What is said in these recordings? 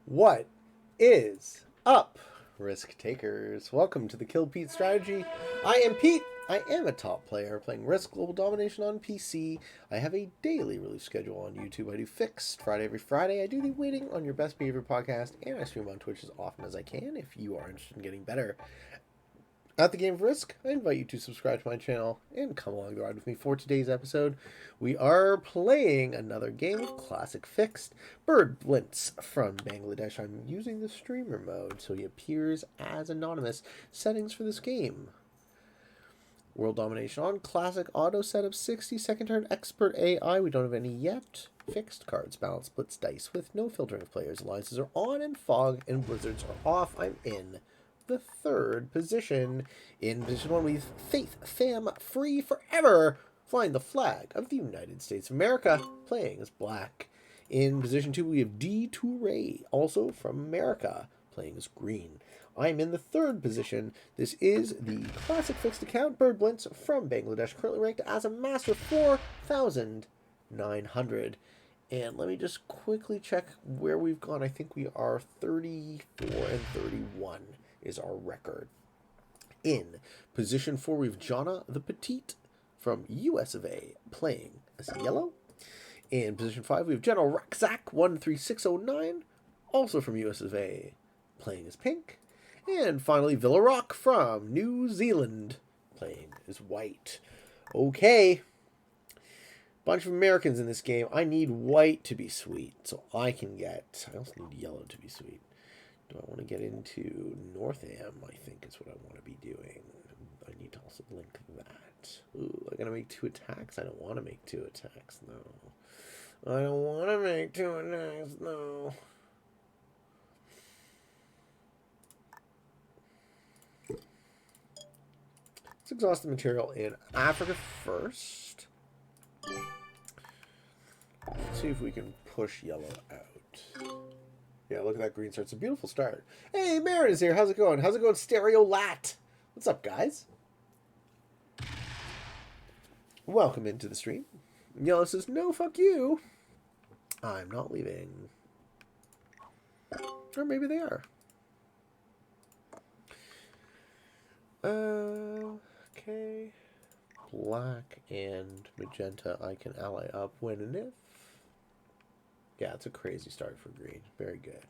What is up, risk takers? Welcome to the Kill Pete strategy. I am Pete. I am a top player playing Risk Global Domination on PC. I have a daily release schedule on YouTube. I do Fixed Friday every Friday. I do the Waiting on Your Best Behavior podcast, and I stream on Twitch as often as I can if you are interested in getting better at the game of Risk. I invite you to subscribe to my channel and come along the ride with me for today's episode. We are playing another game of classic Fixed, Blitz from Bangladesh. I'm using the streamer mode, so he appears as anonymous. Settings for this game: World Domination on, classic auto setup, 60-second turn, expert AI, we don't have any yet. Fixed cards, balance, blitz dice with no filtering of players. Alliances are on, and fog and blizzards are off. I'm in the third position. In position one, we have Faith, Fam, Free Forever, flying the flag of the United States of America, playing as black. In position two, we have Dee Turay, also from America, playing as green. I'm in the third position. This is the classic fixed account, Blitz from Bangladesh, currently ranked as a master 4,900. And let me just quickly check where we've gone. I think we are 34 and 31 is our record. In position 4, we have Jana the Petite from US of A, playing as yellow. In position 5, we have General Rasczak 13609, also from US of A, playing as pink. And finally, Villa Rock from New Zealand, playing as white. Okay. Bunch of Americans in this game. I need white to be sweet, so I can get... I also need yellow to be sweet. Do I want to get into Northam, I think is what I want to be doing. I need to also link that. Ooh, I gotta make 2 attacks? I don't want to make 2 attacks, no. I don't want to make 2 attacks, no. Let's exhaust the material in Africa first. Let's see if we can push yellow out. Yeah, look at that green start. It's a beautiful start. Hey, Marin is here. How's it going? How's it going, Stereo Lat? What's up, guys? Welcome into the stream. Yellow says, no, fuck you. I'm not leaving. Or maybe they are. Okay. Black and magenta I can ally up when and if. Yeah, it's a crazy start for green. Very good.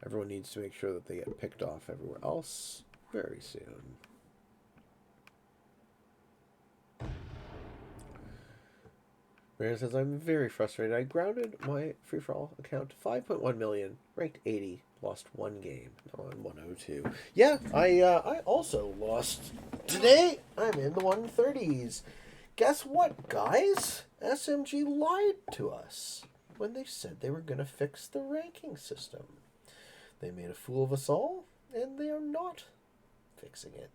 Everyone needs to make sure that they get picked off everywhere else very soon. Mary says, I'm very frustrated. I grounded my free-for-all account to 5.1 million, ranked 80, lost 1 game. Now I'm 102. Yeah, I also lost today. I'm in the 130s. Guess what, guys? SMG lied to us when they said they were going to fix the ranking system. They made a fool of us all, and they are not fixing it.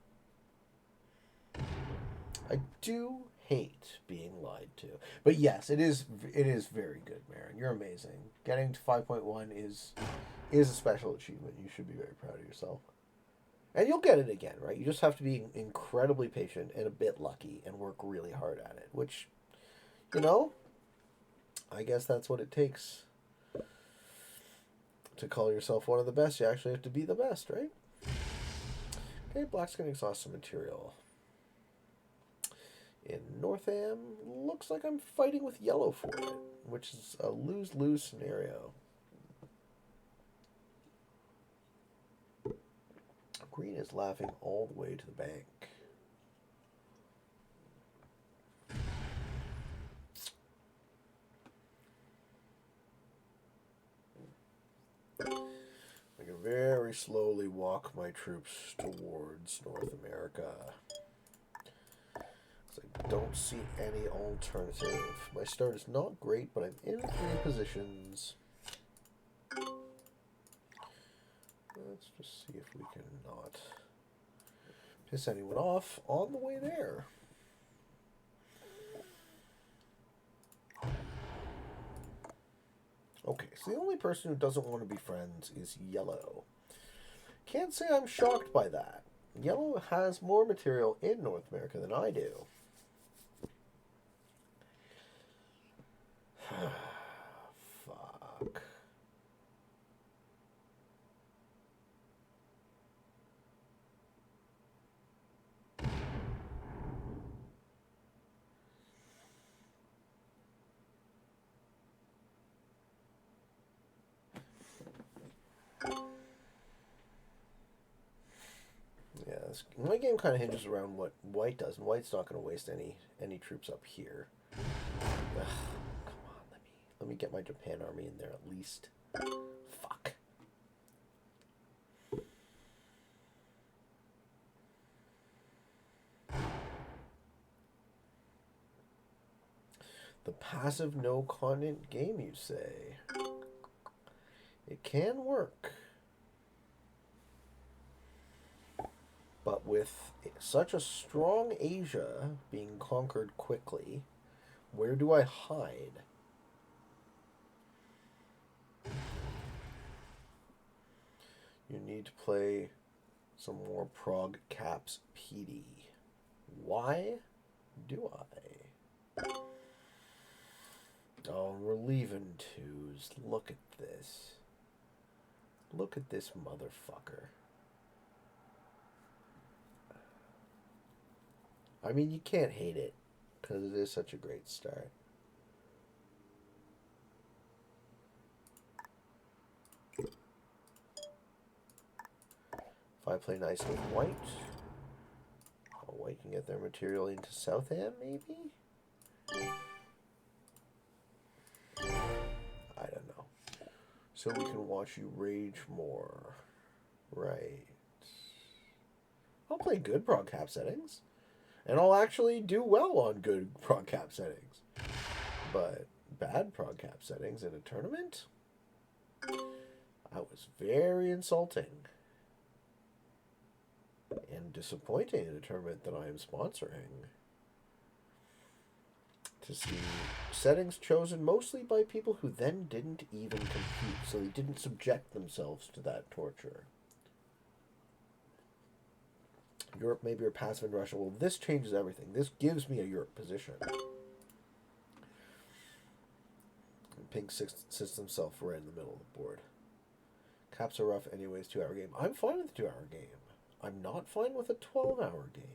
I do hate being lied to. But yes, it is very good, Marin. You're amazing. Getting to 5.1 is a special achievement. You should be very proud of yourself. And you'll get it again, right? You just have to be incredibly patient and a bit lucky and work really hard at it, which, you know, I guess that's what it takes to call yourself one of the best. You actually have to be the best, right? Okay, black's going to exhaust some material. In Northam, looks like I'm fighting with yellow for it, which is a lose-lose scenario. Green is laughing all the way to the bank. I can very slowly walk my troops towards North America. I don't see any alternative. My start is not great, but I'm in 3 positions. Let's just see if we can not piss anyone off on the way there. Okay, so the only person who doesn't want to be friends is yellow. Can't say I'm shocked by that. Yellow has more material in North America than I do. Fuck. Yeah, my game kind of hinges around what white does, and white's not going to waste any troops up here. Ugh, come on, let me get my Japan army in there at least. Fuck. The passive no content game, you say? It can work. But with such a strong Asia being conquered quickly, where do I hide? You need to play some more Prague Caps PD. Why do I? Oh, we're leaving twos. Look at this. Look at this motherfucker. I mean, you can't hate it, because it is such a great start. If I play nice with white, white can get their material into Southam, maybe? I don't know. So we can watch you rage more. Right. I'll play good broadcast settings. And I'll actually do well on good broadcast settings. But bad broadcast settings in a tournament? That was very insulting. And disappointing in a tournament that I am sponsoring. To see settings chosen mostly by people who then didn't even compete, so they didn't subject themselves to that torture. Europe maybe are passive in Russia. Well, this changes everything. This gives me a Europe position. And pink sits himself right in the middle of the board. Caps are rough anyways, 2-hour game. I'm fine with a 2-hour game. I'm not fine with a 12-hour game.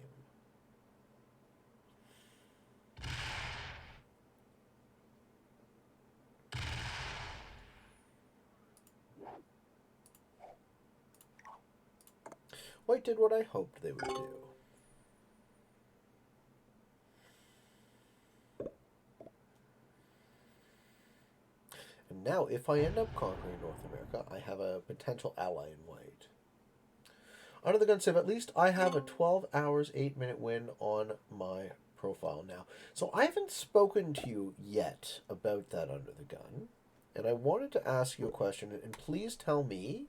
White did what I hoped they would do. And now, if I end up conquering North America, I have a potential ally in white. Under the gun civ, at least I have a 12 hours, 8-minute win on my profile now. So I haven't spoken to you yet about that under the gun. And I wanted to ask you a question, and please tell me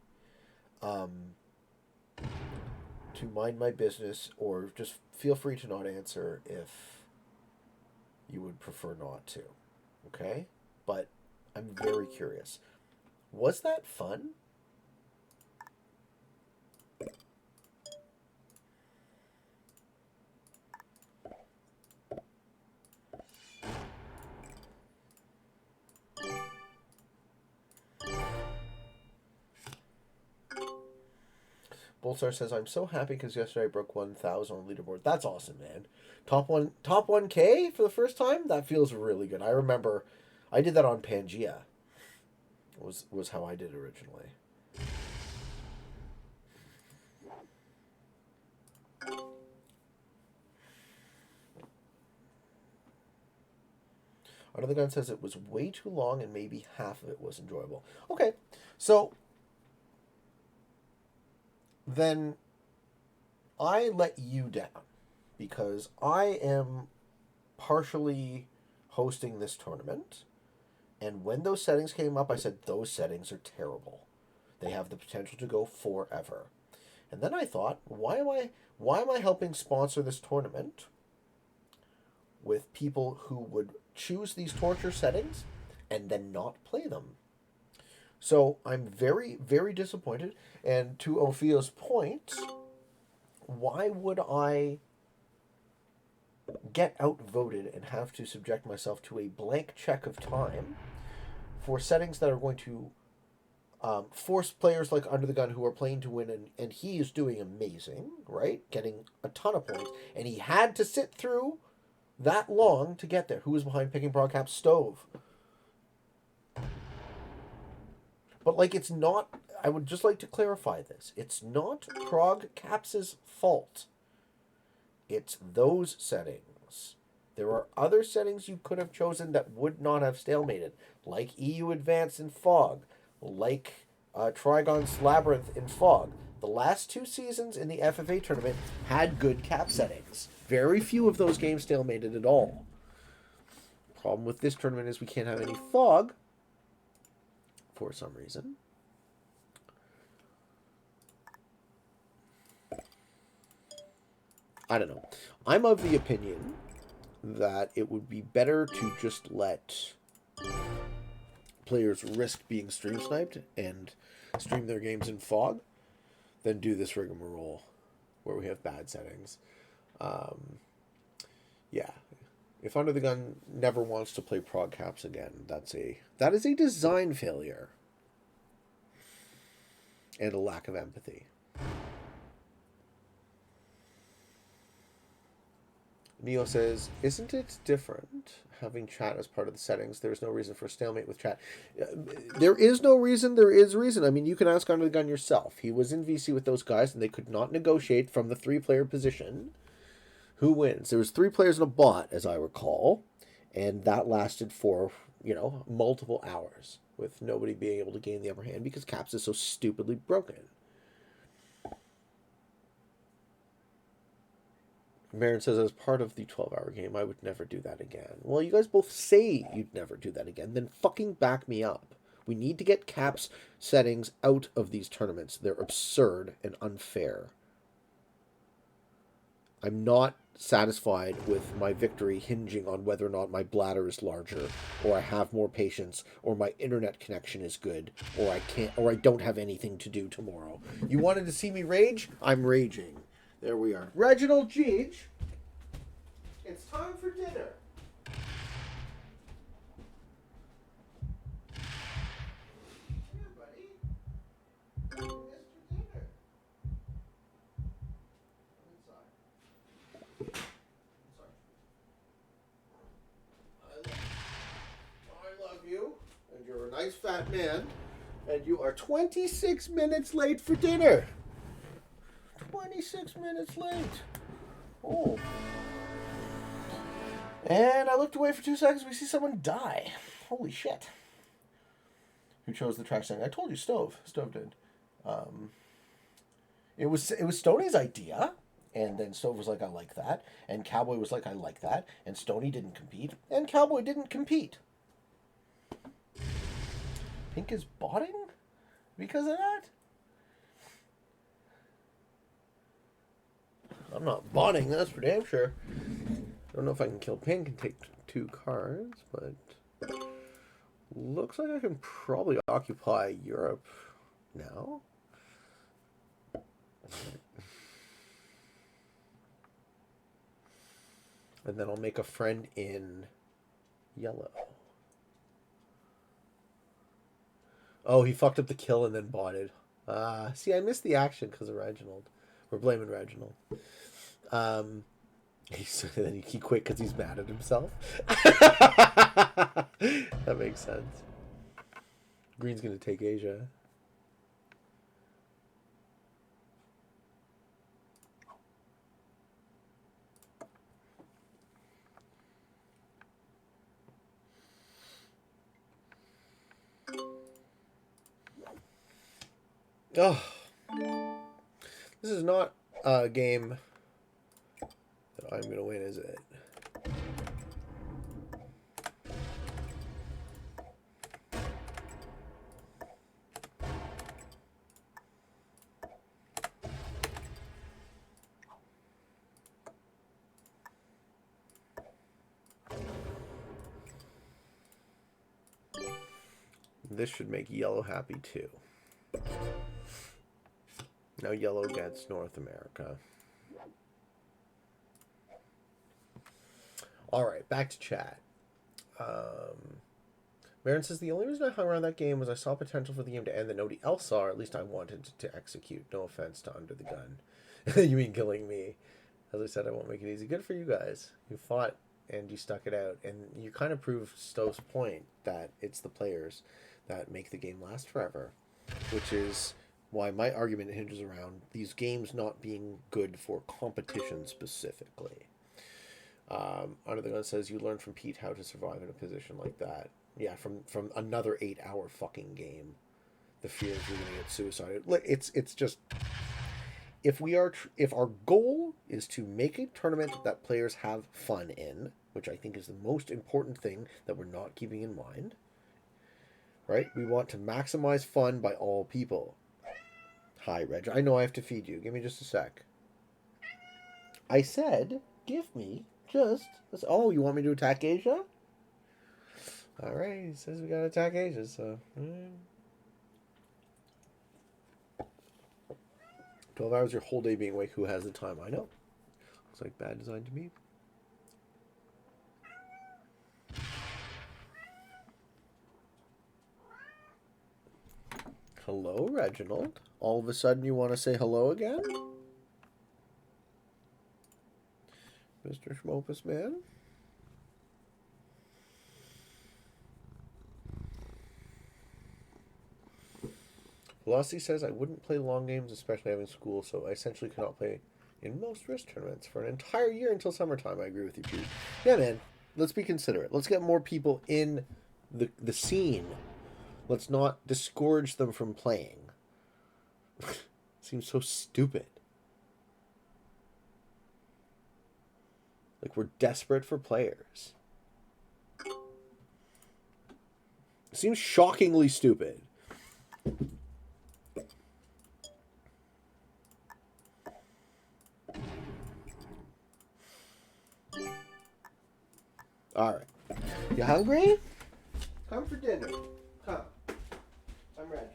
to mind my business, or just feel free to not answer if you would prefer not to. Okay? But I'm very curious. Was that fun? Bolsar says, I'm so happy because yesterday I broke 1,000 on the leaderboard. That's awesome, man. Top 1K for the first time? That feels really good. I remember I did that on Pangea. Was how I did originally. Under the gun says it was way too long and maybe half of it was enjoyable. Okay, so then I let you down because I am partially hosting this tournament, and when those settings came up, I said those settings are terrible. They have the potential to go forever. And then I thought, why am I helping sponsor this tournament with people who would choose these torture settings and then not play them? So I'm very, very disappointed. And to Ophio's point, why would I get outvoted and have to subject myself to a blank check of time for settings that are going to force players like Under the Gun who are playing to win, and he is doing amazing, right? Getting a ton of points, and he had to sit through that long to get there. Who was behind picking Broadcap? Stove. But, like, it's not... I would just like to clarify this. It's not Prog Caps' fault. It's those settings. There are other settings you could have chosen that would not have stalemated, like EU Advanced in Fog, like Trigon's Labyrinth in Fog. The last 2 seasons in the FFA tournament had good cap settings. Very few of those games stalemated at all. Problem with this tournament is we can't have any fog for some reason. I don't know. I'm of the opinion that it would be better to just let players risk being stream sniped and stream their games in fog than do this rigmarole where we have bad settings. Yeah. If Under the Gun never wants to play Prog Caps again, that is a design failure and a lack of empathy. Neo says, isn't it different having chat as part of the settings? There's no reason for a stalemate with chat. There is no reason. There is reason. I mean, you can ask Under the Gun yourself. He was in VC with those guys, and they could not negotiate from the 3-player position. Who wins? There was 3 players in a bot, as I recall, and that lasted for, multiple hours with nobody being able to gain the upper hand because Caps is so stupidly broken. Marin says, as part of the 12-hour game, I would never do that again. Well, you guys both say you'd never do that again. Then fucking back me up. We need to get Caps settings out of these tournaments. They're absurd and unfair. I'm not satisfied with my victory hinging on whether or not my bladder is larger, or I have more patience, or my internet connection is good, or I don't have anything to do tomorrow. You wanted to see me rage? I'm raging. There we are. Reginald Gage, it's time for dinner. Here, buddy. It's for dinner. Inside. I love you, and you're a nice fat man, and you are 26 minutes late for dinner. 26 minutes late. Oh. And I looked away for 2 seconds. We see someone die. Holy shit. Who chose the track setting? I told you, Stove. Stove did. It was Stoney's idea. And then Stove was like, I like that. And Cowboy was like, I like that. And Stoney didn't compete. And Cowboy didn't compete. Pink is botting because of that? I'm not botting, that's for damn sure. I don't know if I can kill Pink and take 2 cards, but looks like I can probably occupy Europe now. And then I'll make a friend in yellow. Oh, he fucked up the kill and then botted. See, I missed the action because of Reginald. We're blaming Reginald. Then he quit because he's mad at himself. That makes sense. Green's gonna take Asia. Oh, this is not a game that I'm gonna win, is it? This should make yellow happy too. Now yellow gets North America. Alright, back to chat. Marin says, the only reason I hung around that game was I saw potential for the game to end that nobody else saw, or at least I wanted to execute. No offense to Under the Gun. You mean killing me. As I said, I won't make it easy. Good for you guys. You fought and you stuck it out. And you kind of proved Stove's point that it's the players that make the game last forever. which is why my argument hinges around these games not being good for competition specifically. Under the gun says you learn from Pete how to survive in a position like that. Yeah, from another 8-hour fucking game. The fear of you're gonna get suicided. It's just if our goal is to make a tournament that players have fun in, which I think is the most important thing that we're not keeping in mind, right? We want to maximize fun by all people. Hi, Reg. I know I have to feed you. Give me just a sec. I said, give me just... Oh, you want me to attack Asia? Alright, he says we gotta attack Asia, so... 12 hours your whole day being awake. Who has the time? I know. Looks like bad design to me. Hello, Reginald. All of a sudden you want to say hello again? Mr. Schmopus Man? Velocity says, I wouldn't play long games, especially having school, so I essentially cannot play in most Risk tournaments for an entire year until summertime. I agree with you, Pete. Yeah, man. Let's be considerate. Let's get more people in the scene. Let's not discourage them from playing. Seems so stupid. Like we're desperate for players. Seems shockingly stupid. All right. You hungry? Come for dinner. Come. I'm Reginald.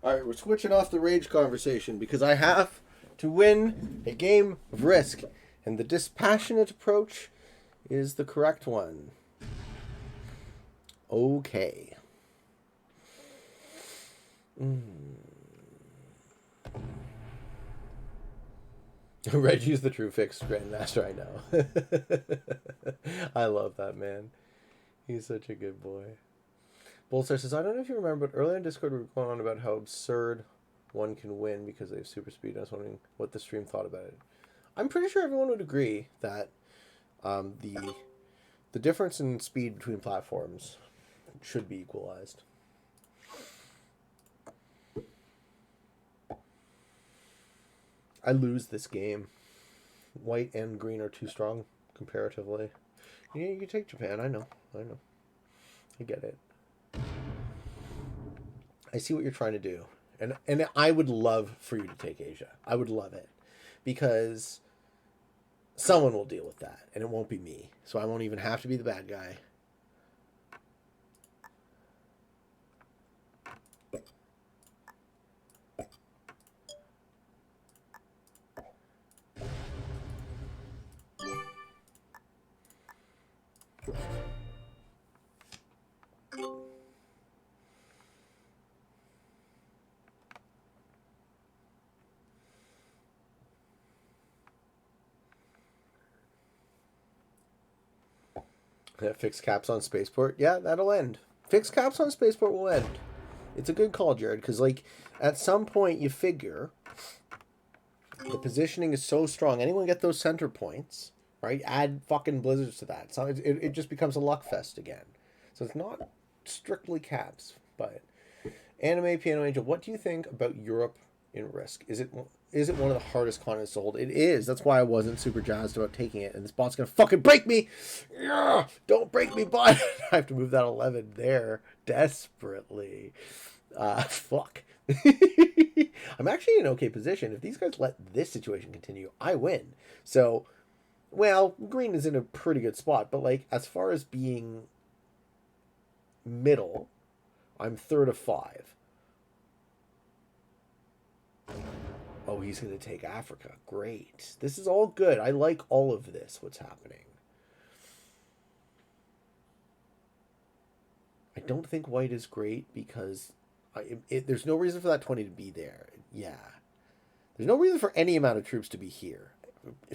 All right, we're switching off the rage conversation because I have to win a game of Risk, and the dispassionate approach is the correct one. Okay. Reggie's the true fixed Grandmaster, I know. I love that man. He's such a good boy. Bullstar says, I don't know if you remember, but earlier in Discord we were going on about how absurd one can win because they have super speed. I was wondering what the stream thought about it. I'm pretty sure everyone would agree that the difference in speed between platforms should be equalized. I lose this game. White and green are too strong comparatively. Yeah, you can take Japan. I know. I get it. I see what you're trying to do. And I would love for you to take Asia. I would love it. Because someone will deal with that. And it won't be me. So I won't even have to be the bad guy. Fixed caps on Spaceport. Yeah, that'll end. Fixed caps on Spaceport will end. It's a good call, Jared, because, like, at some point you figure the positioning is so strong. Anyone get those center points, right? Add fucking blizzards to that. So it just becomes a luck fest again. So it's not strictly caps, but... Anime Piano Angel, what do you think about Europe in Risk? Is it one of the hardest continents to hold? It is. That's why I wasn't super jazzed about taking it. And this bot's going to fucking break me. Yeah, don't break me, bot. I have to move that 11 there desperately. Fuck. I'm actually in an okay position. If these guys let this situation continue, I win. So, well, green is in a pretty good spot. But, like, as far as being middle. I'm third of 5. Oh, he's going to take Africa. Great. This is all good. I like all of this, what's happening. I don't think white is great because there's no reason for that 20 to be there. Yeah. There's no reason for any amount of troops to be here.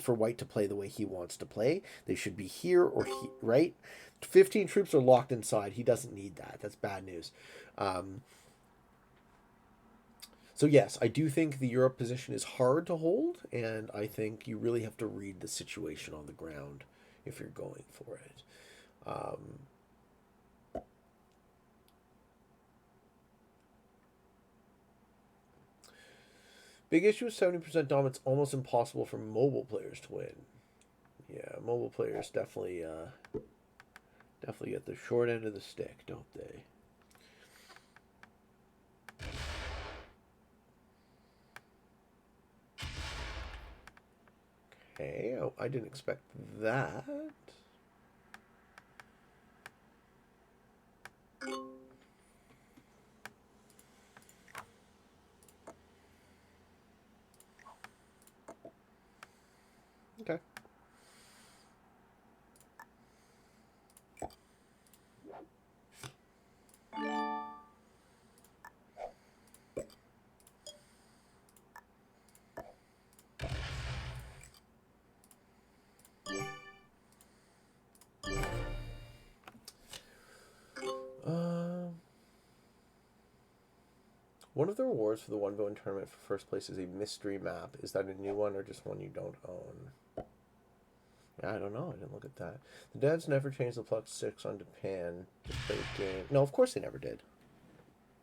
For white to play the way he wants to play, they should be here or right? 15 troops are locked inside. He doesn't need that. That's bad news. So yes, I do think the Europe position is hard to hold, and I think you really have to read the situation on the ground if you're going for it. Big issue with 70% dom, it's almost impossible for mobile players to win. Yeah, mobile players definitely get the short end of the stick, don't they? Okay, oh, I didn't expect that. Okay. One of the rewards for the one vote tournament for first place is a mystery map. Is that a new one or just one you don't own? Yeah, I don't know. I didn't look at that. The Dads never changed the plus 6 on Japan to play the game. No, of course they never did.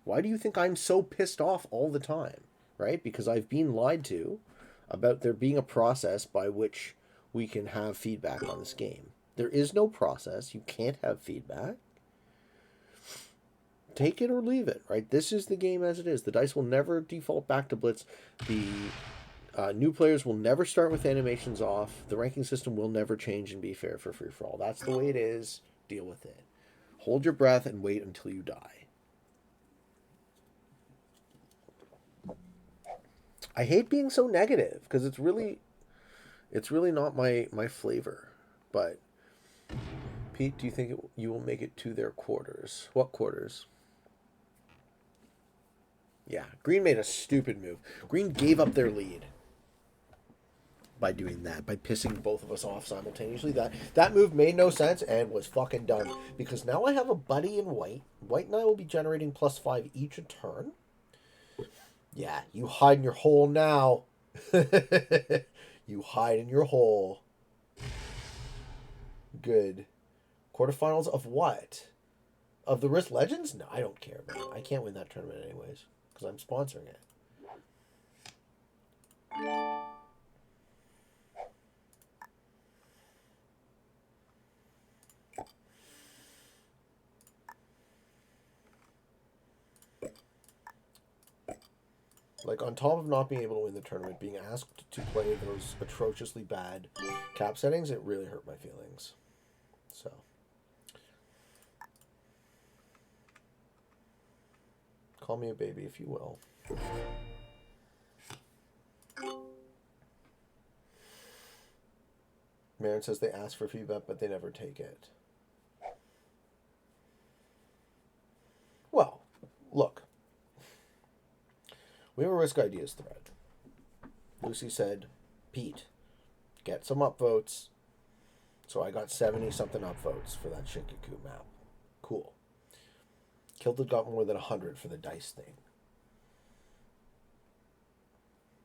Why do you think I'm so pissed off all the time? Right? Because I've been lied to about there being a process by which we can have feedback on this game. There is no process. You can't have feedback. Take it or leave it, right? This is the game as it is. The dice will never default back to Blitz. The new players will never start with animations off. The ranking system will never change and be fair for free-for-all. That's the way it is. Deal with it. Hold your breath and wait until you die. I hate being so negative because it's really not my flavor. But Pete, do you think you will make it to their quarters? What quarters? Yeah, Green made a stupid move. Green gave up their lead by doing that, by pissing both of us off simultaneously. That move made no sense and was fucking dumb. Because now I have a buddy in white. White and I will be generating +5 each a turn. Yeah, you hide in your hole now. You hide in your hole. Good. Quarterfinals of what? Of the Risk Legends? No, I don't care, man. I can't win that tournament anyways. Because I'm sponsoring it. Like, on top of not being able to win the tournament, being asked to play those atrociously bad cap settings, it really hurt my feelings. So. Call me a baby if you will. Marin says they ask for feedback, but they never take it. Well, look. We have a Risk Ideas thread. Lucy said, Pete, get some upvotes. So I got 70-something upvotes for that Shinkaku map. Cool. Kilted got more than 100 for the dice thing.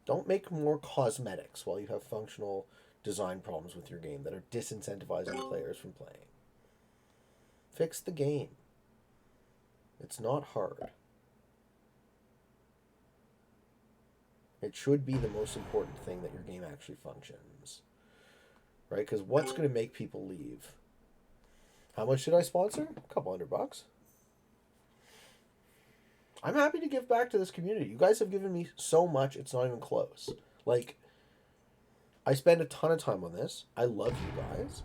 Don't make more cosmetics while you have functional design problems with your game that are disincentivizing players from playing. Fix the game. It's not hard. It should be the most important thing that your game actually functions. Right? Because what's going to make people leave? How much did I sponsor? A couple $100. I'm happy to give back to this community. You guys have given me so much, it's not even close. Like, I spend a ton of time on this. I love you guys.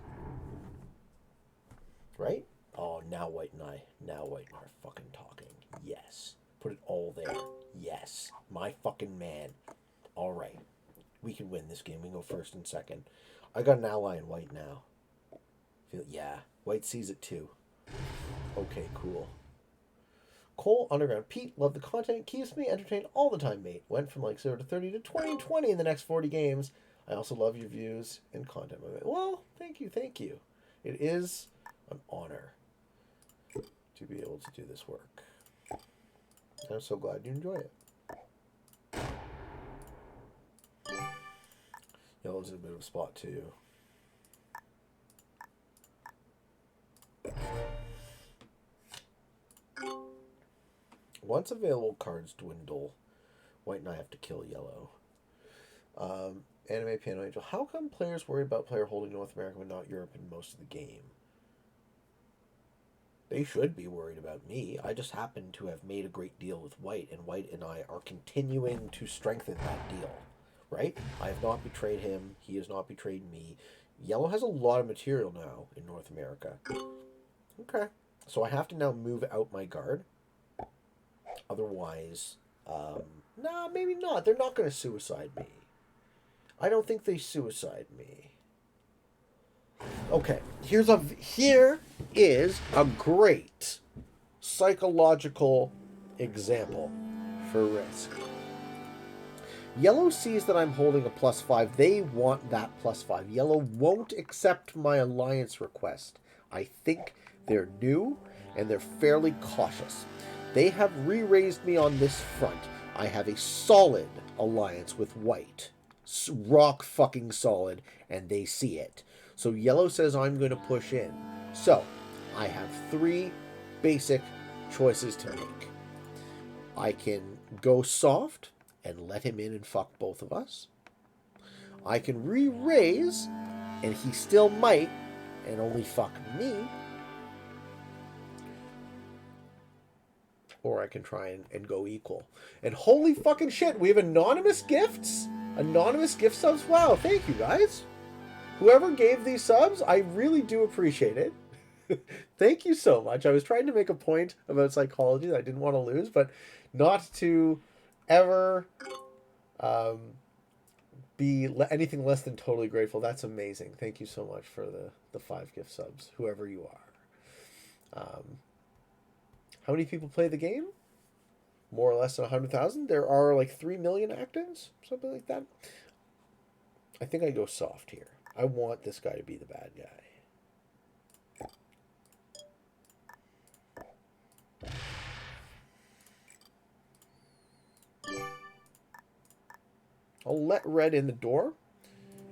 Right? Oh, now white and I are fucking talking. Yes. Put it all there. Yes. My fucking man. All right. We can win this game. We can go first and second. I got an ally in white now. Yeah. White sees it too. Okay, cool. Cole Underground. Pete, love the content. Keeps me entertained all the time, mate. Went from like 0 to 30 to 20 and 20 in the next 40 games. I also love your views and content. Well, thank you, thank you. It is an honor to be able to do this work. I'm so glad you enjoy it. Yellow's in a bit of a spot too. Once available cards dwindle, white and I have to kill yellow. Anime Piano Angel. How come players worry about player holding North America but not Europe in most of the game? They should be worried about me. I just happen to have made a great deal with white, and white and I are continuing to strengthen that deal. Right? I have not betrayed him. He has not betrayed me. Yellow has a lot of material now in North America. Okay. So I have to now move out my guard. Otherwise, nah, maybe not. They're not going to suicide me. I don't think they suicide me. Okay, here is a great psychological example for risk. Yellow sees that I'm holding a +5. They want that +5. Yellow won't accept my alliance request. I think they're new and they're fairly cautious. They have re-raised me on this front. I have a solid alliance with white. Rock fucking solid, and they see it. So yellow says I'm going to push in. So I have 3 basic choices to make. I can go soft and let him in and fuck both of us. I can re-raise, and he still might, and only fuck me. Or I can try and go equal. And holy fucking shit, we have anonymous gifts? Anonymous gift subs? Wow, thank you guys. Whoever gave these subs, I really do appreciate it. Thank you so much. I was trying to make a point about psychology that I didn't want to lose, but not to ever be anything less than totally grateful. That's amazing. Thank you so much for the 5 gift subs, whoever you are. How many people play the game? More or less than 100,000. There are like 3 million actives, something like that. I think I go soft here. I want this guy to be the bad guy. I'll let red in the door.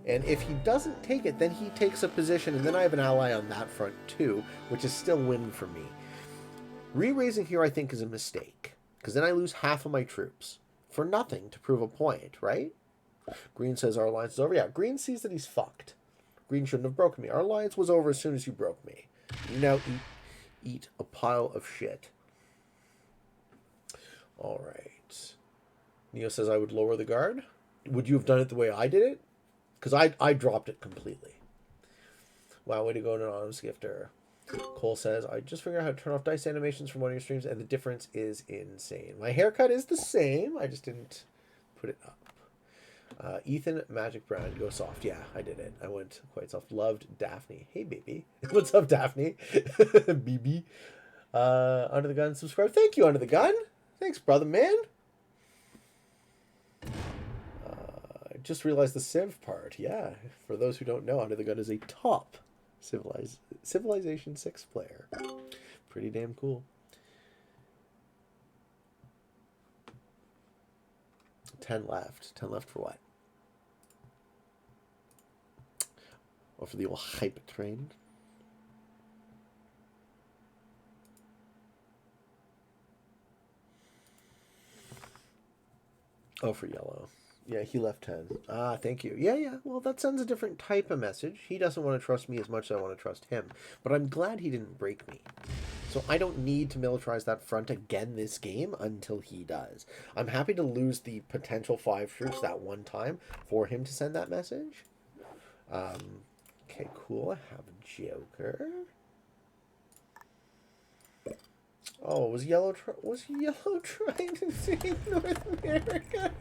And if he doesn't take it, then he takes a position, and then I have an ally on that front too, which is still winning for me. Re-raising here, I think, is a mistake, because then I lose half of my troops for nothing to prove a point, right? Green says our alliance is over. Yeah, Green sees that he's fucked. Green shouldn't have broken me. Our alliance was over as soon as you broke me. You now eat a pile of shit. All right. Neo says I would lower the guard. Would you have done it the way I did it? Because I dropped it completely. Wow, way to go, anonymous gifter. Cole says, I just figured out how to turn off dice animations from one of your streams, and the difference is insane. My haircut is the same. I just didn't put it up. Ethan Magic Brown, go soft. Yeah, I did it. I went quite soft. Loved Daphne. Hey, baby. What's up, Daphne? BB. Under the Gun, subscribe. Thank you, Under the Gun. Thanks, brother, man. I just realized the Civ part. Yeah, for those who don't know, Under the Gun is a top Civilization 6 player. Pretty damn cool. 10 left. 10 left for what? Or for the old hype train? Oh, for yellow. Yeah, he left 10. Ah, thank you. Yeah. Well, that sends a different type of message. He doesn't want to trust me as much as I want to trust him. But I'm glad he didn't break me. So I don't need to militarize that front again this game until he does. I'm happy to lose the potential 5 troops that one time for him to send that message. Okay, cool. I have a Joker. Oh, was yellow trying to sing North America?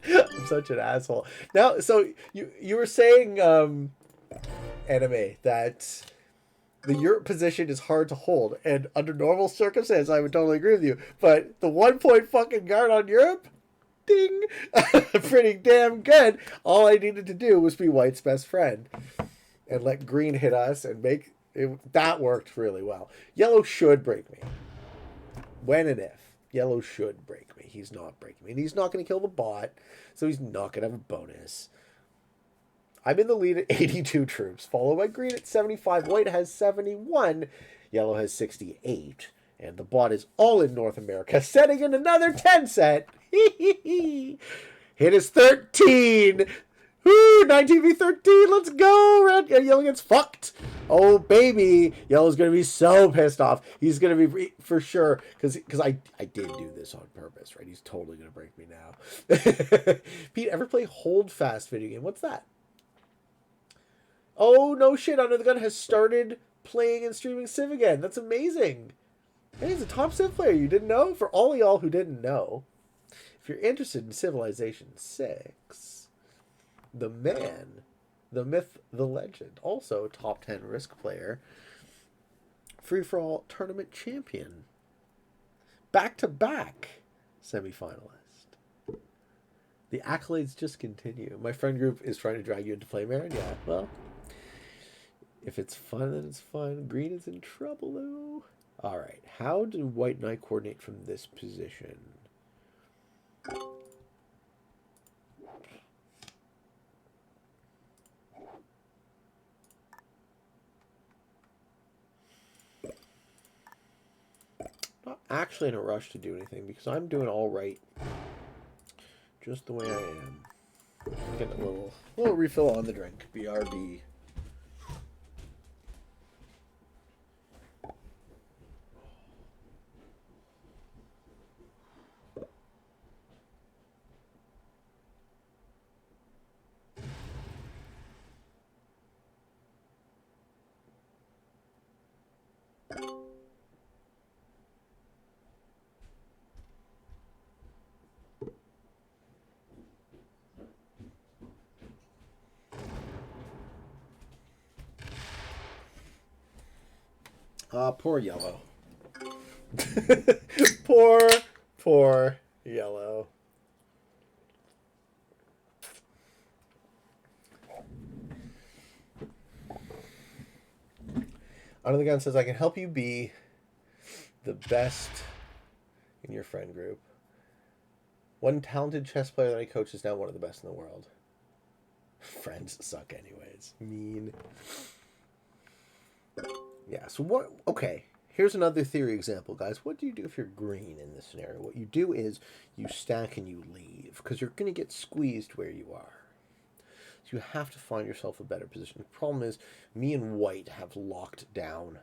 I'm such an asshole. Now, so you were saying, anime, that the Europe position is hard to hold, and under normal circumstances, I would totally agree with you. But the 1 point fucking guard on Europe, ding, pretty damn good. All I needed to do was be White's best friend, and let green hit us and make it. That worked really well. Yellow should break me. When and if. Yellow should break me. He's not breaking me. And he's not going to kill the bot, so he's not going to have a bonus. I'm in the lead at 82 troops, followed by green at 75. White has 71. Yellow has 68. And the bot is all in North America, setting in another 10 set. Hit is 13. Woo, 19v13, let's go! Red, yellow gets fucked. Oh, baby. Yellow's going to be so pissed off. He's going to be, for sure, because I did do this on purpose, right? He's totally going to break me now. Pete, ever play Hold Fast video game? What's that? Oh, no shit. Under the Gun has started playing and streaming Civ again. That's amazing. Hey, he's a top Civ player. You didn't know? For all of y'all who didn't know, if you're interested in Civilization 6... the man, the myth, the legend, also top 10 Risk player, free-for-all tournament champion, back-to-back semifinalist. The accolades just continue. My friend group is trying to drag you into play, Marin. Yeah, well, if it's fun, then it's fun. Green is in trouble, though. All right, how do White and I coordinate from this position? Not actually in a rush to do anything because I'm doing all right, just the way I am. Getting a little refill on the drink. BRB. Poor yellow. poor yellow. Under the Gun says, I can help you be the best in your friend group. One talented chess player that I coach is now one of the best in the world. Friends suck anyways. Mean. Yeah, so what... Okay, here's another theory example, guys. What do you do if you're green in this scenario? What you do is you stack and you leave, because you're going to get squeezed where you are. So you have to find yourself a better position. The problem is, me and White have locked down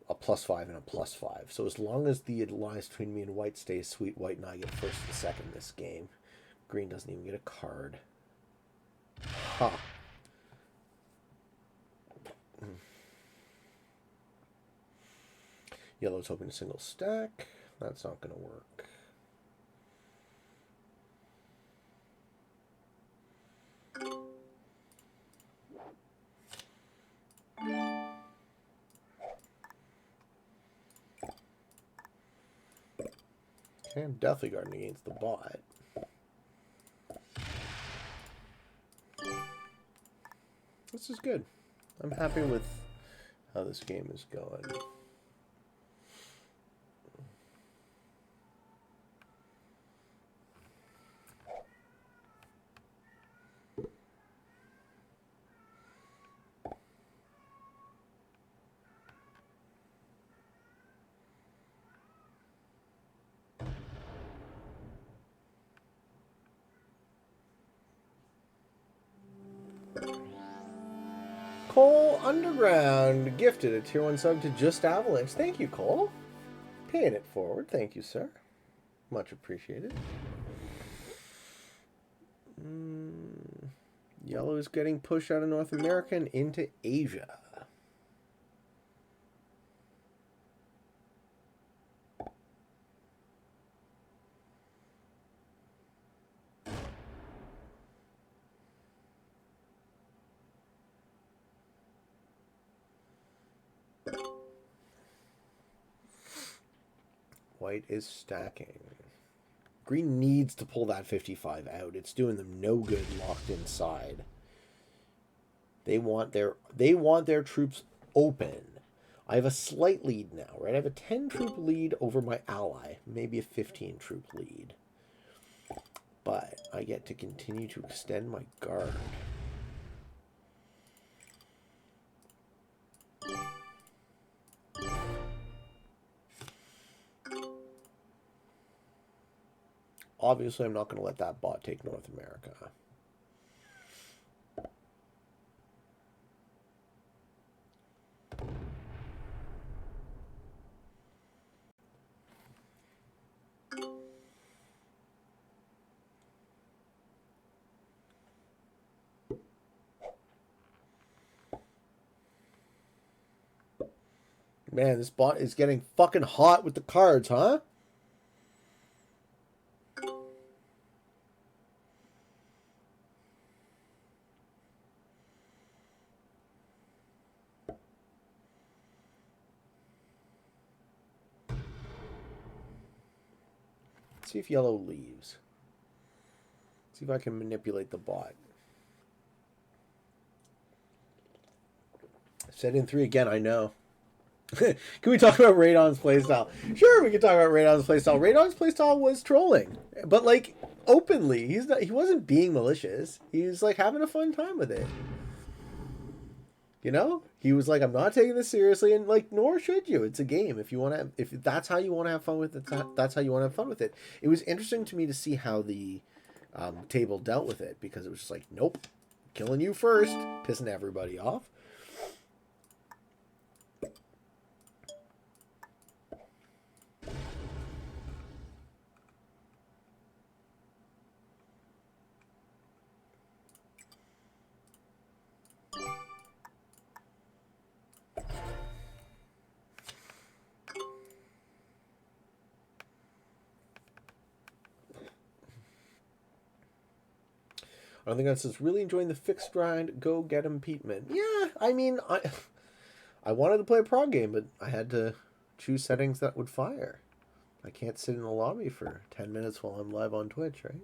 a +5 and a +5. So as long as the alliance between me and White stays sweet, White and I get first and second this game. Green doesn't even get a card. Ha! Yellow's hoping to single stack. That's not going to work. Okay, I'm definitely guarding against the bot. This is good. I'm happy with how this game is going. Cole Underground gifted a tier 1 sub to Just Avalanche. Thank you, Cole. Paying it forward. Thank you, sir. Much appreciated. Yellow is getting pushed out of North America and into Asia. White is stacking. Green needs to pull that 55 out. It's doing them no good locked inside. They want their troops open. I have a slight lead now, right? I have a 10 troop lead over my ally, maybe a 15 troop lead. But I get to continue to extend my guard. Obviously, I'm not going to let that bot take North America. Man, this bot is getting fucking hot with the cards, huh? Let's see if yellow leaves. See if I can manipulate the bot. Set in 3 again, I know. Can we talk about Radon's playstyle? Sure, we can talk about Radon's playstyle. Radon's playstyle was trolling, but like openly. He wasn't being malicious. He was like having a fun time with it. You know, he was like, "I'm not taking this seriously," and like, nor should you. It's a game. If you want to, if that's how you want to have fun with it, that's how you want to have fun with it. It was interesting to me to see how the table dealt with it, because it was just like, "Nope, killing you first," pissing everybody off. I don't think that's just really enjoying the fixed grind. Go get him, Peteman. Yeah, I mean, I wanted to play a prog game, but I had to choose settings that would fire. I can't sit in the lobby for 10 minutes while I'm live on Twitch, right?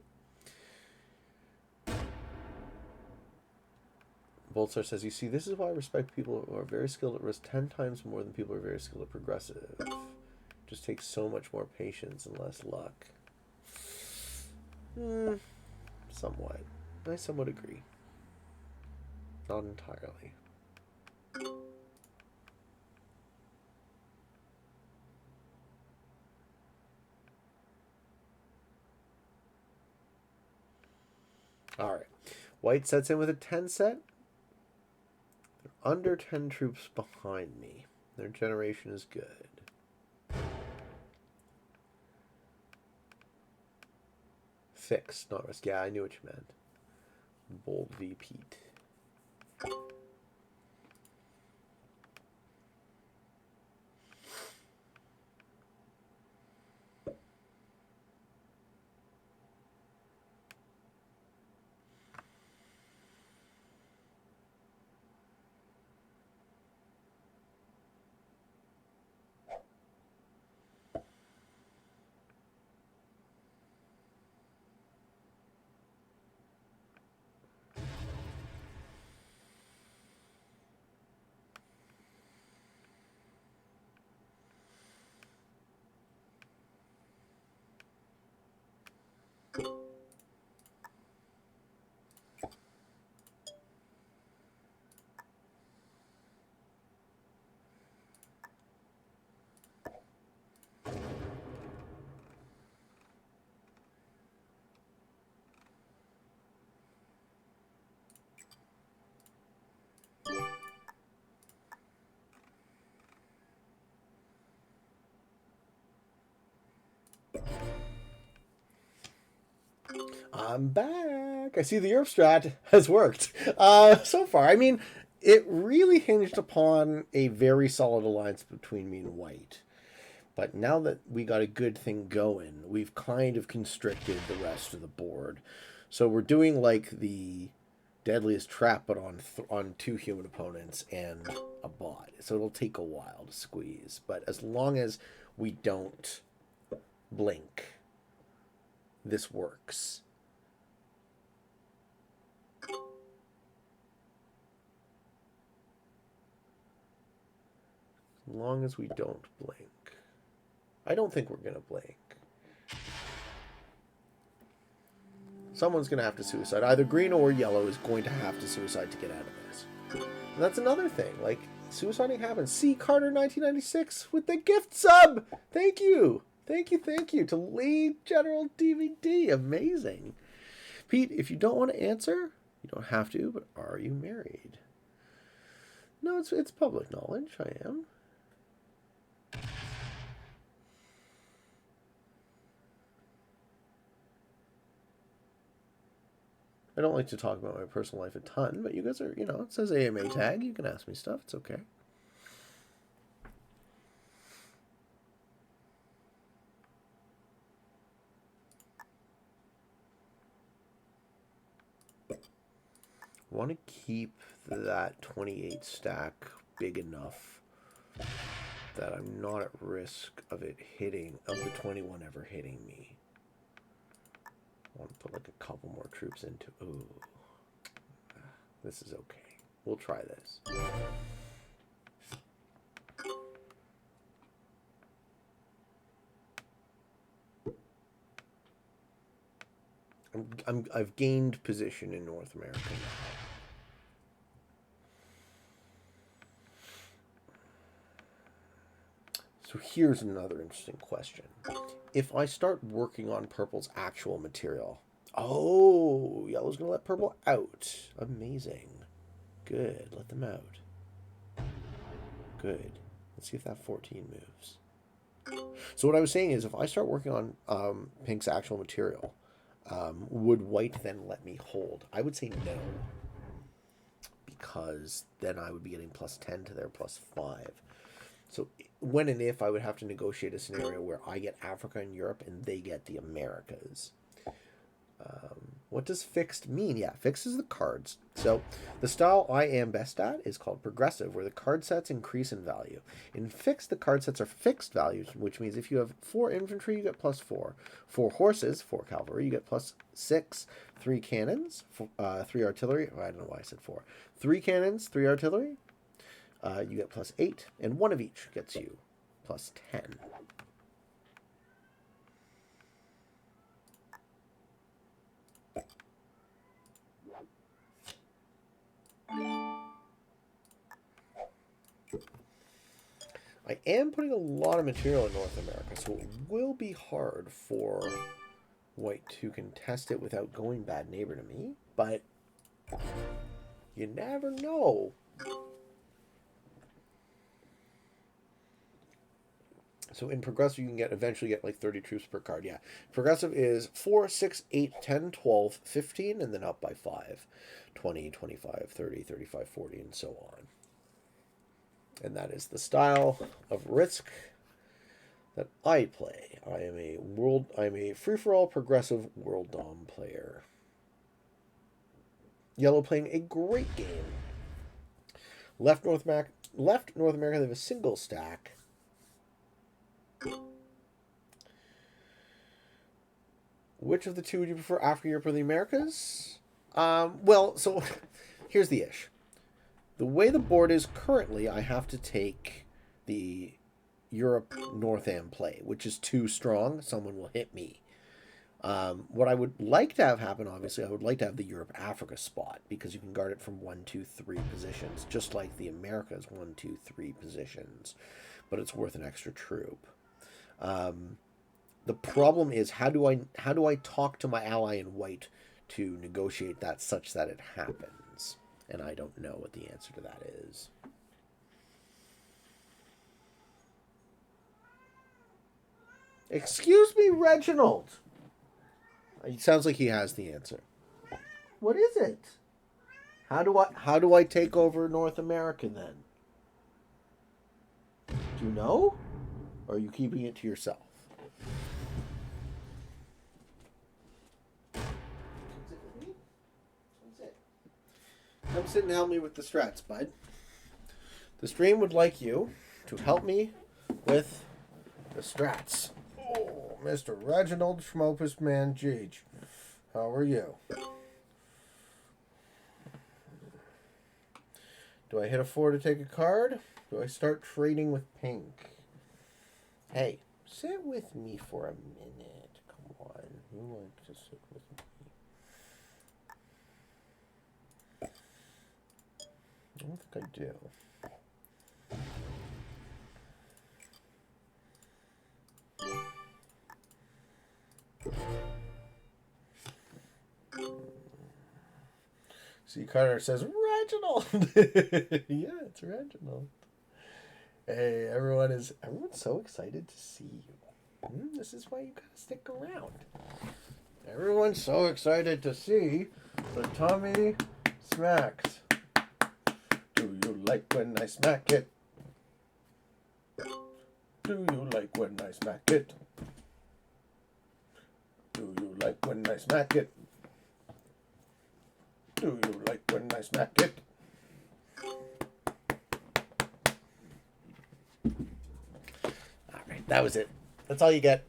Boltsar says, "You see, this is why I respect people who are very skilled at risk 10 times more than people who are very skilled at progressive. Just takes so much more patience and less luck." Somewhat. I somewhat agree. Not entirely. Alright. White sets in with a 10 set. They're under 10 troops behind me. Their generation is good. Fixed, not risk. Yeah, I knew what you meant. Bold v Pete. I'm back. I see the Europe strat has worked so far. I mean, it really hinged upon a very solid alliance between me and White. But now that we got a good thing going, we've kind of constricted the rest of the board. So we're doing like the deadliest trap, but on 2 human opponents and a bot. So it'll take a while to squeeze. But as long as we don't blink, this works. As long as we don't blink. I don't think we're going to blink. Someone's going to have to suicide. Either green or yellow is going to have to suicide to get out of this. And that's another thing. Like, suiciding happens. C. Carter 1996 with the gift sub. Thank you. Thank you to Lee General DVD. Amazing. Pete, if you don't want to answer, you don't have to, but are you married? No, it's public knowledge. I am. I don't like to talk about my personal life a ton, but you guys are, you know, it says AMA tag. You can ask me stuff. It's okay. I want to keep that 28 stack big enough that I'm not at risk of it hitting, of the 21 ever hitting me. I want to put like a couple more troops into... Ooh. This is okay. We'll try this. I've gained position in North America now. So here's another interesting question. If I start working on purple's actual material... Oh, yellow's going to let purple out. Amazing. Good. Let them out. Good. Let's see if that 14 moves. So what I was saying is, if I start working on pink's actual material, would white then let me hold? I would say no. Because then I would be getting plus 10 to their plus 5. So when and if I would have to negotiate a scenario where I get Africa and Europe and they get the Americas. What does fixed mean? Yeah, fixed is the cards. So the style I am best at is called progressive, where the card sets increase in value. In fixed, the card sets are fixed values, which means if you have 4 infantry, you get plus 4. 4 horses, 4 cavalry, you get plus 6. 3 cannons, 3 artillery. Oh, I don't know why I said 4. 3 cannons, 3 artillery, you get plus 8. And 1 of each gets you plus 10. I am putting a lot of material in North America, so it will be hard for white to contest it without going bad neighbor to me, but you never know. So in progressive, you can eventually get like 30 troops per card. Yeah, progressive is 4, 6, 8, 10, 12, 15, and then up by 5. 20, 25, 30, 35, 40, and so on. And that is the style of Risk that I play. I'm a free-for-all progressive world dom player. Yellow playing a great game. Left North America, they have a single stack. Which of the two would you prefer, Africa, Europe, or the Americas? Well, so here's the ish. The way the board is currently, I have to take the Europe North Am play, which is too strong. Someone will hit me. What I would like to have happen, obviously, I would like to have the Europe Africa spot, because you can guard it from 1, 2, 3 positions, just like the Americas 1, 2, 3 positions, but it's worth an extra troop. The problem is, how do I talk to my ally in white to negotiate that such that it happens? And I don't know what the answer to that is. Excuse me, Reginald. It sounds like he has the answer. What is it? How do I take over North America then? Do you know? Or are you keeping it to yourself? Come sit and help me with the strats, bud. The stream would like you to help me with the strats. Oh, Mr. Reginald Schmopus Man Gage. How are you? Do I hit a 4 to take a card? Do I start trading with pink? Hey, sit with me for a minute. Come on. You like to sit with me. I don't think I do. See, Carter says, Reginald! Yeah, it's Reginald. Hey, everyone's so excited to see you. This is why you gotta stick around. Everyone's so excited to see the tummy smacks. Do you like when I smack it? Do you like when I smack it? Do you like when I smack it? Do you like when I smack it? Alright, that was it. That's all you get.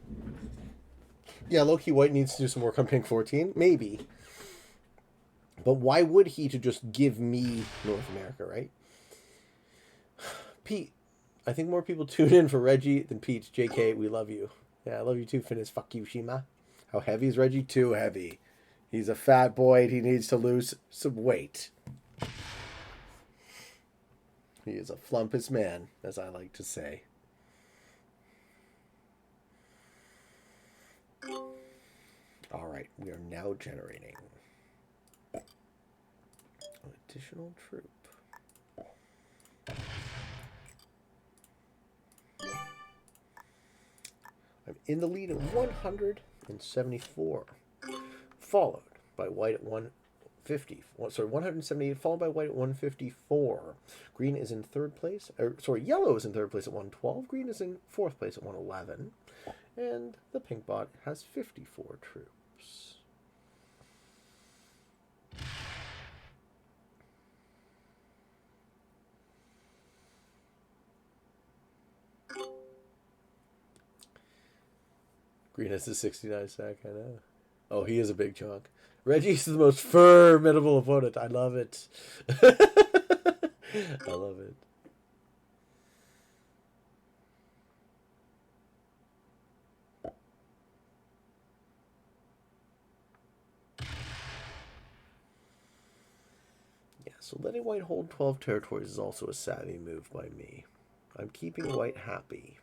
Yeah, low-key White needs to do some work on pink 14. Maybe. But why would he to just give me North America, right? Pete, I think more people tune in for Reggie than Pete. JK, we love you. Yeah, I love you too, Finnis. Fuck you, Shima. How heavy is Reggie? Too heavy. He's a fat boy. He needs to lose some weight. He is a flumpus man, as I like to say. All right, we are now generating an additional troop. I'm in the lead at 174, followed by White at 150. Sorry, 178, followed by White at 154. Green is in third place. Yellow is in third place at 112. Green is in fourth place at 111. And the pink bot has 54 troops. Green has a 69 sack, I know. Oh, he is a big chunk. Reggie's the most formidable opponent. I love it. I love it. Yeah, so letting White hold 12 territories is also a savvy move by me. I'm keeping White happy.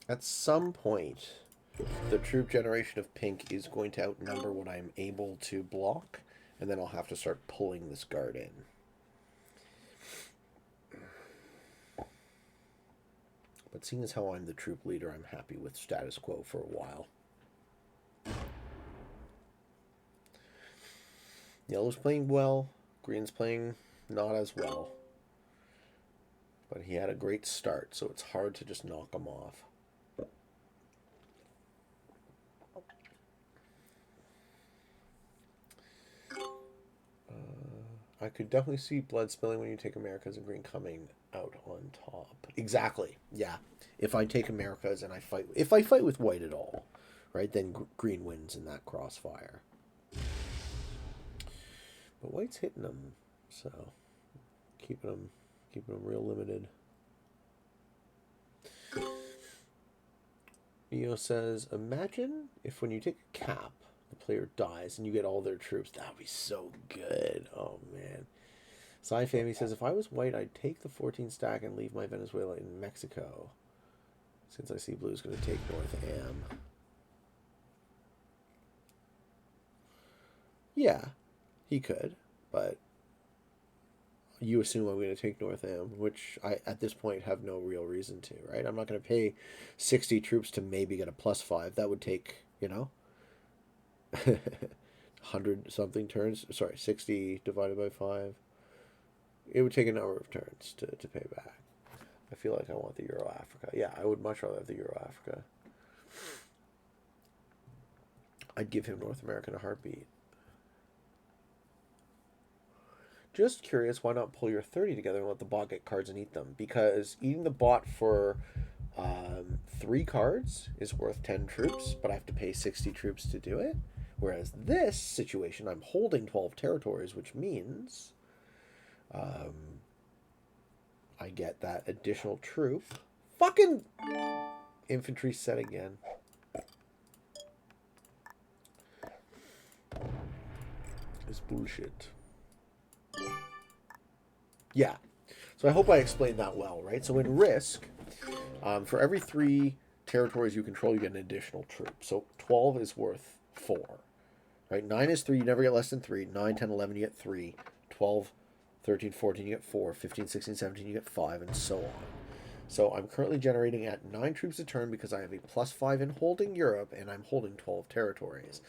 At some point, the troop generation of pink is going to outnumber what I'm able to block, and then I'll have to start pulling this guard in. But seeing as how I'm the troop leader, I'm happy with status quo for a while. Yellow's playing well, Green's playing not as well. But he had a great start, so it's hard to just knock him off. I could definitely see blood spilling when you take Americas and Green coming out on top. Exactly. Yeah. If I take Americas and I fight with White at all, right, then Green wins in that crossfire. But White's hitting them, so keeping them real limited. Neo says, imagine if when you take a cap, the player dies and you get all their troops. That would be so good. Oh, man. Sci-Family says, if I was White, I'd take the 14 stack and leave my Venezuela in Mexico. Since I see Blue's going to take North Am. Yeah, he could. But you assume I'm going to take Northam, which I, at this point, have no real reason to, right? I'm not going to pay 60 troops to maybe get a +5. That would take, 100 something turns. Sorry, 60 divided by 5. It would take a number of turns to pay back. I feel like I want the Euro Africa. Yeah, I would much rather have the Euro Africa. I'd give him North America in a heartbeat. Just curious, why not pull your 30 together and let the bot get cards and eat them? Because eating the bot for 3 cards is worth 10 troops, but I have to pay 60 troops to do it. Whereas this situation, I'm holding 12 territories, which means I get that additional troop. Fucking infantry set again. It's bullshit. Yeah. So I hope I explained that well, right? So in Risk, for every 3 territories you control, you get an additional troop. So 12 is worth 4. Right? 9 is 3, you never get less than 3. 9, 10, 11, you get 3. 12, 13, 14, you get 4. 15, 16, 17, you get 5, and so on. So I'm currently generating at 9 troops a turn because I have a +5 in holding Europe, and I'm holding 12 territories.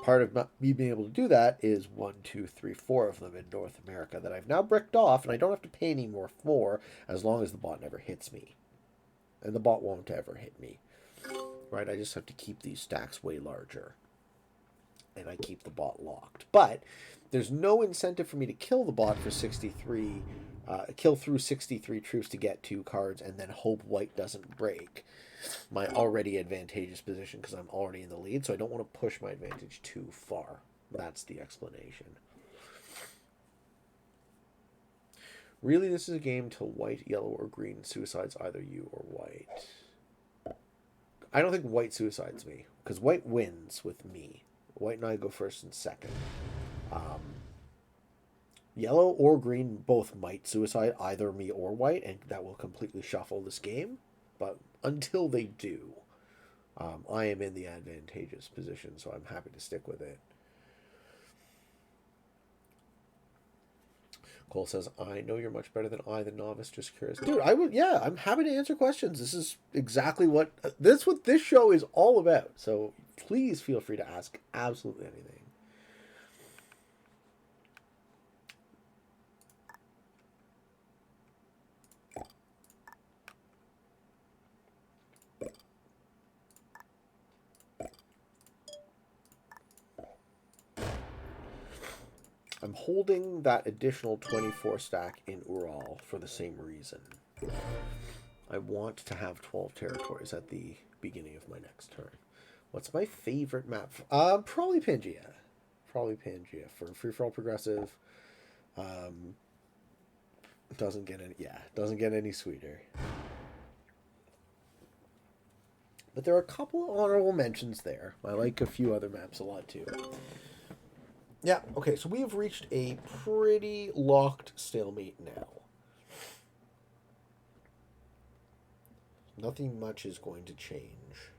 Part of me being able to do that is 1, 2, 3, 4 of them in North America that I've now bricked off, and I don't have to pay any more for as long as the bot never hits me. And the bot won't ever hit me. Right? I just have to keep these stacks way larger. And I keep the bot locked. But there's no incentive for me to kill the bot for 63, kill through 63 troops to get 2 cards and then hope white doesn't break my already advantageous position because I'm already in the lead. So I don't want to push my advantage too far. That's the explanation. Really, this is a game till white, yellow, or green suicides either you or white. I don't think white suicides me because white wins with me. White and I go first and second. Yellow or green both might suicide either me or white, and that will completely shuffle this game. But until they do, I am in the advantageous position, so I'm happy to stick with it. Cole says, I know you're much better than I, the novice, just curious. Dude, I'm happy to answer questions. This is exactly what this show is all about. So please feel free to ask absolutely anything. I'm holding that additional 24 stack in Ural for the same reason. I want to have 12 territories at the beginning of my next turn. What's my favorite map? Probably Pangea. Probably Pangea for free-for-all progressive. Doesn't get any sweeter. But there are a couple of honorable mentions there. I like a few other maps a lot too. Yeah, okay, so we have reached a pretty locked stalemate now. Nothing much is going to change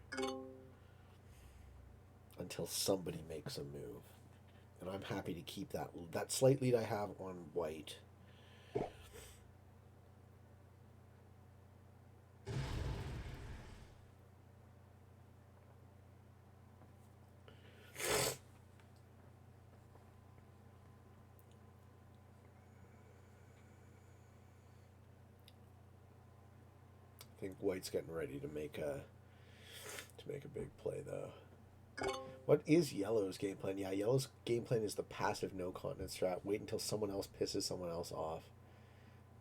until somebody makes a move. And I'm happy to keep that slight lead I have on white. I think white's getting ready to make a big play though. What is yellow's game plan? Yeah, yellow's game plan is the passive no continent strat. Wait until someone else pisses someone else off.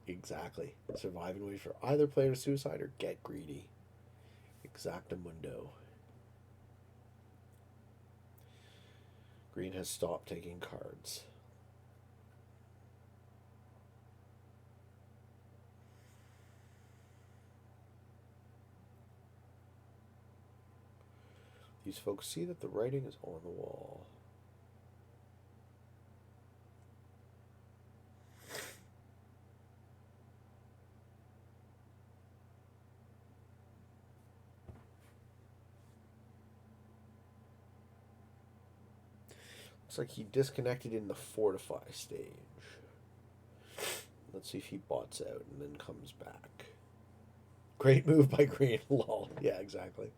Exactly. Survive and wait for either player to suicide or get greedy. Exactamundo. Green has stopped taking cards. These folks see that the writing is on the wall. Looks like he disconnected in the fortify stage. Let's see if he bots out and then comes back. Great move by Green. Lol. Yeah, exactly.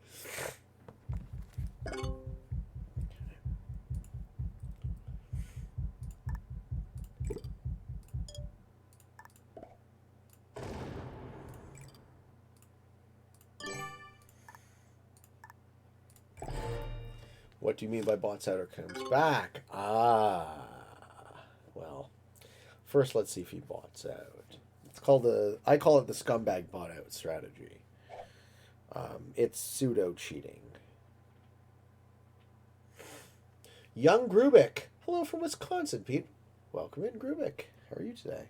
What do you mean by bots out or comes back? Ah. Well, first let's see if he bots out. It's called I call it the scumbag bot out strategy. It's pseudo cheating. Young Grubik. Hello from Wisconsin, Pete. Welcome in, Grubik. How are you today?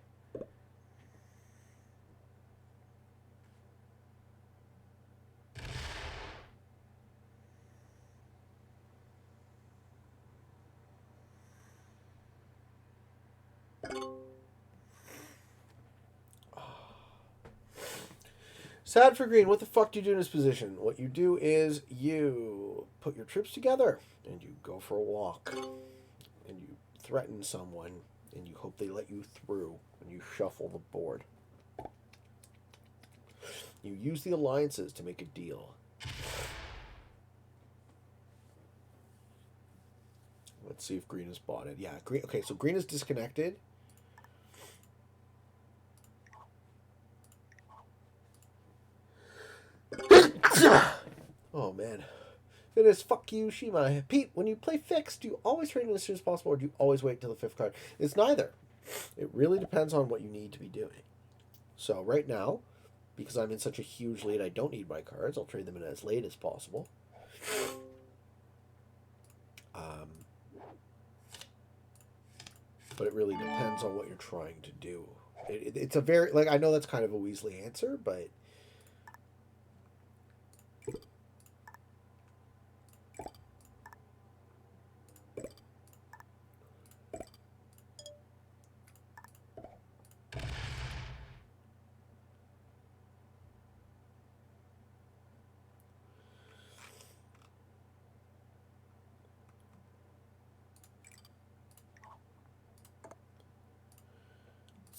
Sad for Green. What the fuck do you do in this position? What you do is you put your troops together and you go for a walk and you threaten someone and you hope they let you through and you shuffle the board. You use the alliances to make a deal. Let's see if Green is botted. Yeah, Green. Okay, so Green is disconnected. Oh man. It is fuck you, Shima. Pete, when you play fixed, do you always trade it as soon as possible or do you always wait till the 5th card? It's neither. It really depends on what you need to be doing. So right now, because I'm in such a huge lead, I don't need my cards. I'll trade them in as late as possible. But it really depends on what you're trying to do. It's a very, like, I know that's kind of a Weasley answer, but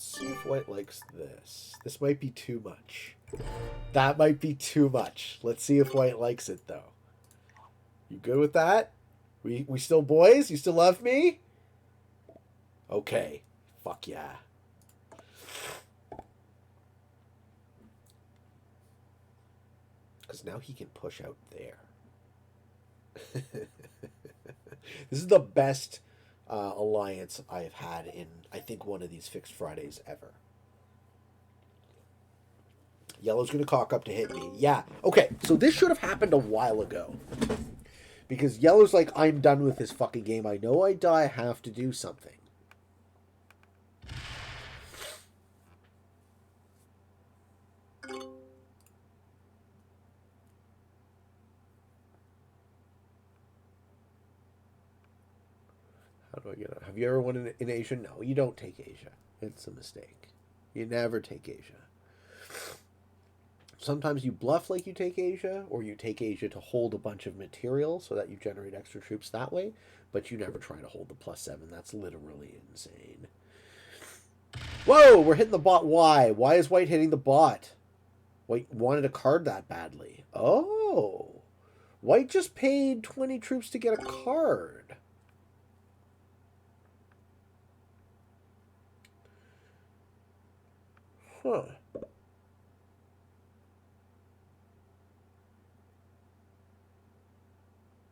see if White likes this. This might be too much. That might be too much. Let's see if White likes it, though. You good with that? We still boys? You still love me? Okay. Fuck yeah. Because now he can push out there. This is the best alliance I've had in, I think, one of these fixed Fridays ever. Yellow's going to cock up to hit me. Yeah. Okay, so this should have happened a while ago. Because Yellow's like, I'm done with this fucking game. I know I die. I have to do something. How do I get it? Have you ever won in Asia? No, you don't take Asia. It's a mistake. You never take Asia. Sometimes you bluff like you take Asia, or you take Asia to hold a bunch of material so that you generate extra troops that way, but you never try to hold the +7. That's literally insane. Whoa, we're hitting the bot. Why? Why is White hitting the bot? White wanted a card that badly. Oh. White just paid 20 troops to get a card. Huh.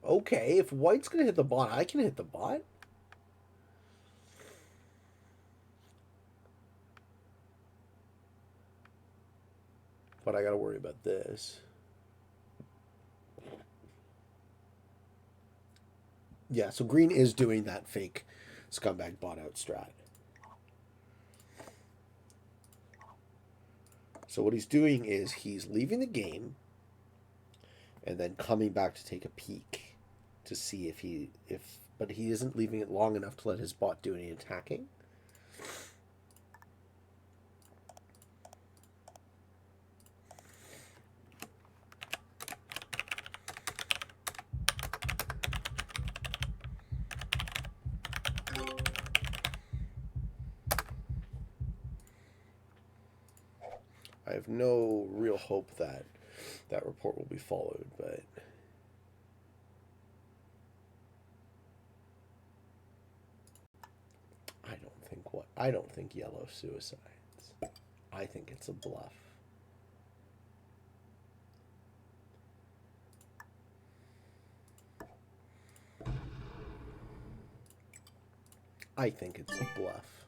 Okay, if White's going to hit the bot, I can hit the bot. But I got to worry about this. Yeah, so Green is doing that fake scumbag bot out strat. So what he's doing is he's leaving the game and then coming back to take a peek to see but he isn't leaving it long enough to let his bot do any attacking. have no real hope that that report will be followed, but I don't think yellow suicides. I think it's a bluff. I think it's a bluff.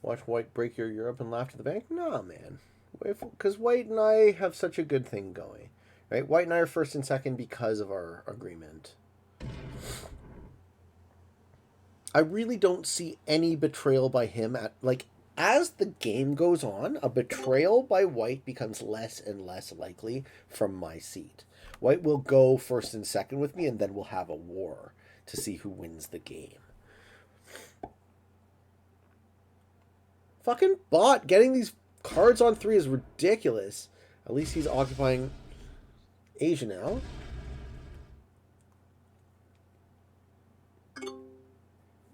Watch White break your Europe and laugh to the bank? Nah, man. Because White and I have such a good thing going. Right? White and I are first and second because of our agreement. I really don't see any betrayal by him as the game goes on, a betrayal by White becomes less and less likely from my seat. White will go first and second with me, and then we'll have a war to see who wins the game. Fucking bot getting these cards on 3 is ridiculous. At least he's occupying Asia now.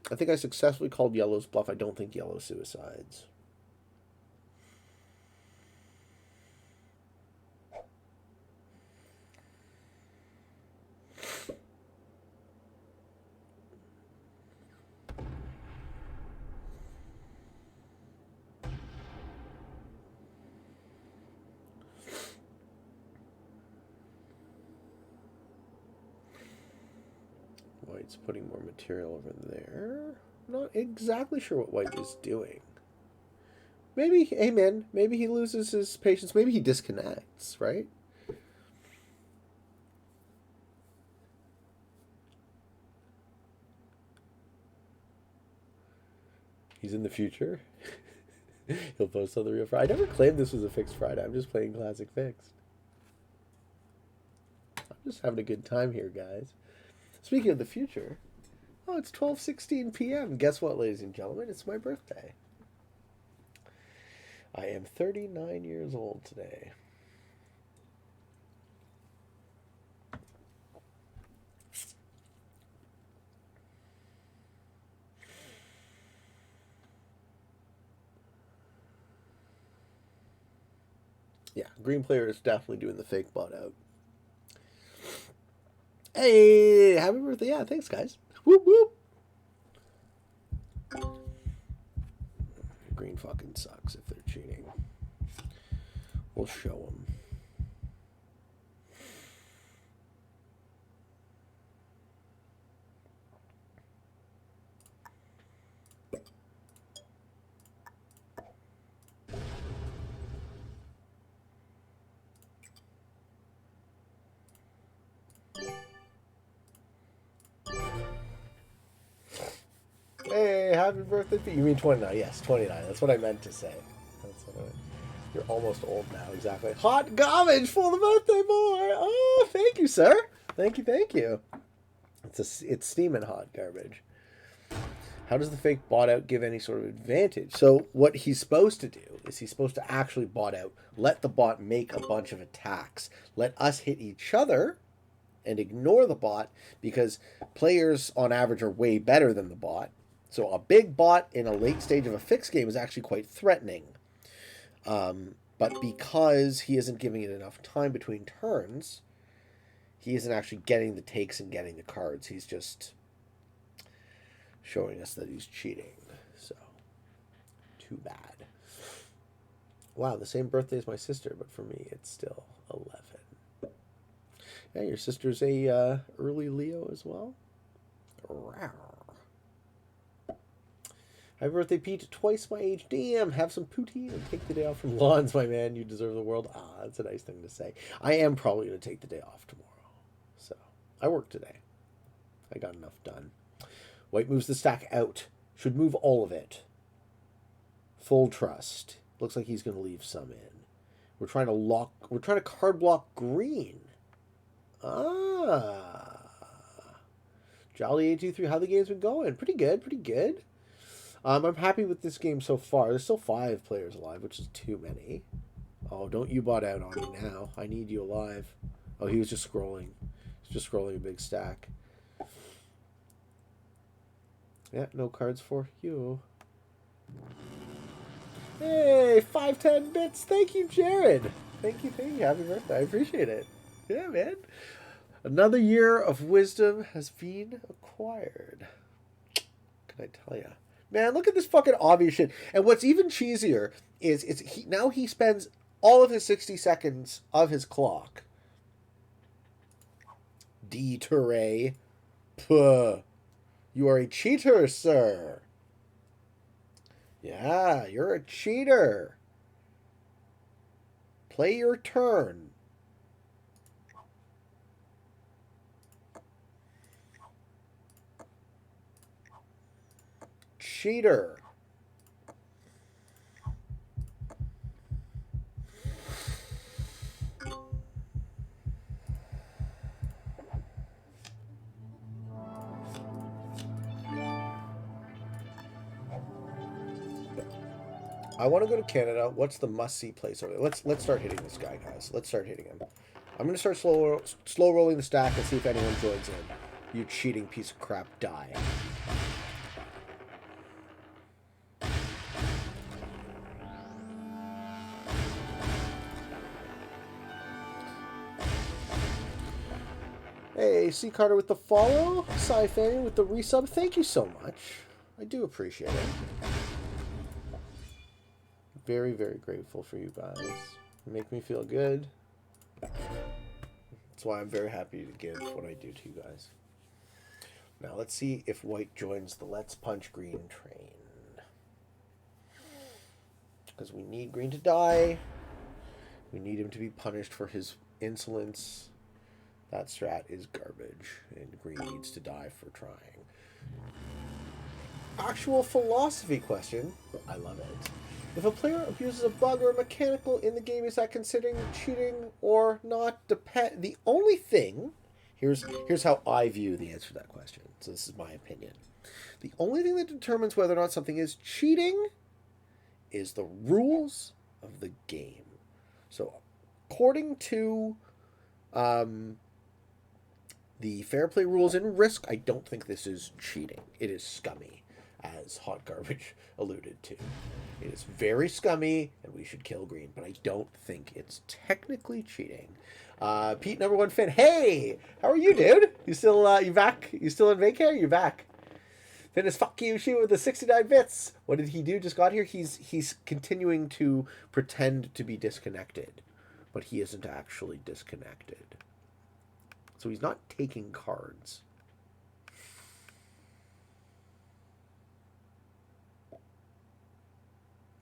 I think I successfully called yellow's bluff. I don't think yellow suicides. White's putting more material over there. Not exactly sure what White is doing. Maybe, hey man, maybe he loses his patience. Maybe he disconnects, right? He's in the future. He'll post on the real Friday. I never claimed this was a fixed Friday. I'm just playing classic fixed. I'm just having a good time here, guys. Speaking of the future, oh, it's 12:16 p.m. Guess what, ladies and gentlemen? It's my birthday. I am 39 years old today. Yeah, green player is definitely doing the fake bot out. Hey, happy birthday. Yeah, thanks, guys. Whoop, whoop. Green fucking sucks if they're cheating. We'll show them. Hey, happy birthday. You mean 29? Yes, 29. That's what I meant to say. That's what You're almost old now, exactly. Hot garbage for the birthday boy. Oh, thank you, sir. Thank you, thank you. It's steaming hot garbage. How does the fake bot out give any sort of advantage? So what he's supposed to do is he's supposed to actually bot out, let the bot make a bunch of attacks, let us hit each other, and ignore the bot, because players on average are way better than the bot. So a big bot in a late stage of a fixed game is actually quite threatening. But because he isn't giving it enough time between turns, he isn't actually getting the takes and getting the cards. He's just showing us that he's cheating. So, too bad. Wow, the same birthday as my sister, but for me, it's still 11. Yeah, your sister's a early Leo as well. Rawr. Happy birthday, Pete. Twice my age. Damn, have some poutine and take the day off from lawns, my man. You deserve the world. Ah, that's a nice thing to say. I am probably going to take the day off tomorrow. So, I worked today. I got enough done. White moves the stack out. Should move all of it. Full trust. Looks like he's going to leave some in. We're trying to card block green. Ah. Jolly 823, how the game's been going? Pretty good, pretty good. I'm happy with this game so far. There's still 5 players alive, which is too many. Oh, don't you bot out on me now. I need you alive. Oh, he was just scrolling. He's just scrolling a big stack. Yeah, no cards for you. Hey, 510 bits. Thank you, Jared. Thank you. Happy birthday. I appreciate it. Yeah, man. Another year of wisdom has been acquired. Can I tell you? Man, look at this fucking obvious shit. And what's even cheesier is now he spends all of his 60 seconds of his clock. Dee Turay. Puh. You are a cheater, sir. Yeah, you're a cheater. Play your turn. Cheater. I want to go to Canada. What's the must-see place over there? Let's start hitting this guy, guys. Let's start hitting him. I'm gonna start slow rolling the stack and see if anyone joins in. You cheating piece of crap, die. Hey, C Carter with the follow, Sci-Fan with the resub. Thank you so much. I do appreciate it. Very, very grateful for you guys. You make me feel good. That's why I'm very happy to give what I do to you guys. Now let's see if white joins the Let's Punch Green train. Because we need green to die. We need him to be punished for his insolence. That strat is garbage, and green needs to die for trying. Actual philosophy question. I love it. If a player abuses a bug or a mechanical in the game, is that considered cheating or not? The only thing, here's how I view the answer to that question. So this is my opinion. The only thing that determines whether or not something is cheating is the rules of the game. So according to the fair play rules in Risk, I don't think this is cheating. It is scummy, as Hot Garbage alluded to. It is very scummy, and we should kill green, but I don't think it's technically cheating. Pete, number one fan. Hey! How are you, dude? You still, you back? You still in vacay? You back? Then it's fuck you, shoot with the 69 bits. What did he do? Just got here? He's continuing to pretend to be disconnected, but he isn't actually disconnected. So he's not taking cards.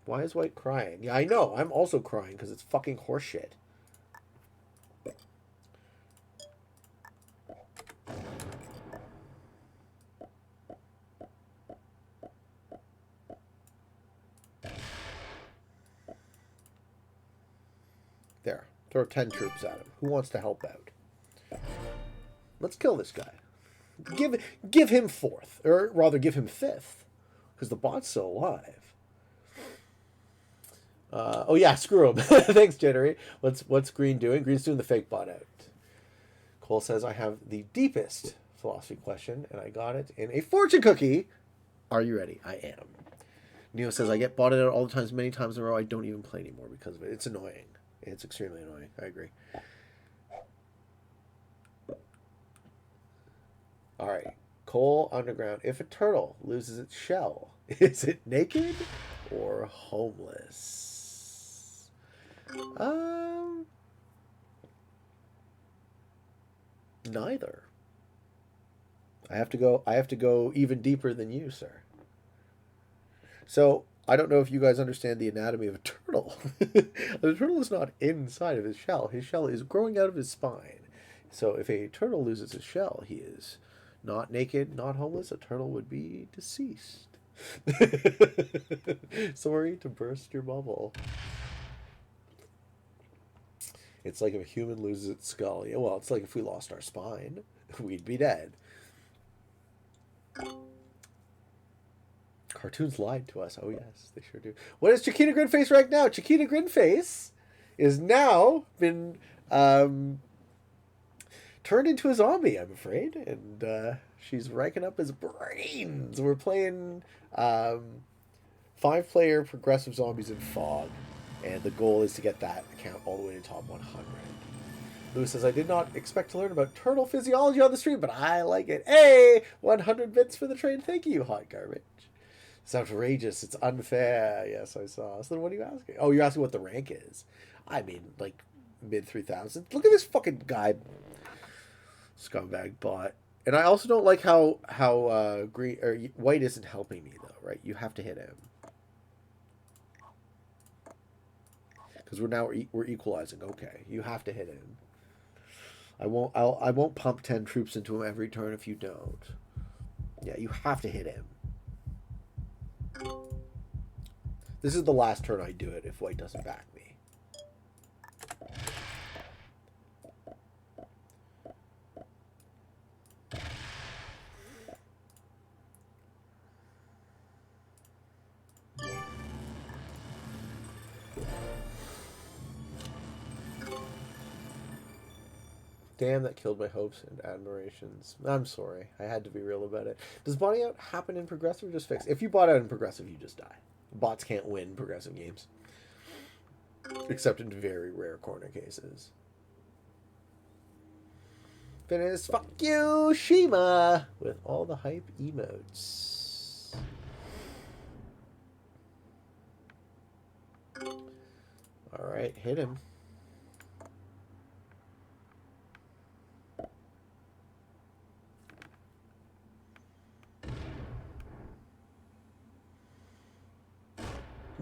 Why is white crying? Yeah, I know. I'm also crying because it's fucking horseshit. There. Throw 10 troops at him. Who wants to help out? Let's kill this guy. Give him fourth. Or rather, give him fifth. Because the bot's still alive. Oh yeah, screw him. Thanks, Jana. What's Green doing? Green's doing the fake bot out. Cole says, I have the deepest philosophy question, and I got it in a fortune cookie. Are you ready? I am. Neo says, I get botted out all the times, many times in a row. I don't even play anymore because of it. It's annoying. It's extremely annoying. I agree. All right. Cole Underground. If a turtle loses its shell, is it naked or homeless? Neither. I have to go even deeper than you, sir. So, I don't know if you guys understand the anatomy of a turtle. The turtle is not inside of his shell. His shell is growing out of his spine. So, if a turtle loses his shell, he is not naked, not homeless. A turtle would be deceased. Sorry to burst your bubble. It's like if a human loses its skull. Yeah, well, it's like if we lost our spine, we'd be dead. Cartoons lied to us. Oh, yes, they sure do. What is Chiquita Grinface right now? Chiquita Grinface is now been turned into a zombie, I'm afraid, and she's ranking up his brains. We're playing 5-player progressive zombies in Fog, and the goal is to get that account all the way to top 100. Lewis says, I did not expect to learn about turtle physiology on the stream, but I like it. Hey, 100 bits for the trade. Thank you, hot garbage. It's outrageous. It's unfair. Yes, I saw. So then what are you asking? Oh, you're asking what the rank is. I mean, like, mid 3000s. Look at this fucking guy. Scumbag bot. And I also don't like how green or white isn't helping me, though, right? You have to hit him. Because we're equalizing. Okay, you have to hit him. I won't pump 10 troops into him every turn if you don't. Yeah, you have to hit him. This is the last turn I do it if white doesn't back me. Damn, that killed my hopes and admirations. I'm sorry. I had to be real about it. Does botting out happen in progressive or just fixed? If you bot out in progressive, you just die. Bots can't win progressive games. Except in very rare corner cases. Finish, fuck you, Shima! With all the hype emotes. Alright, hit him.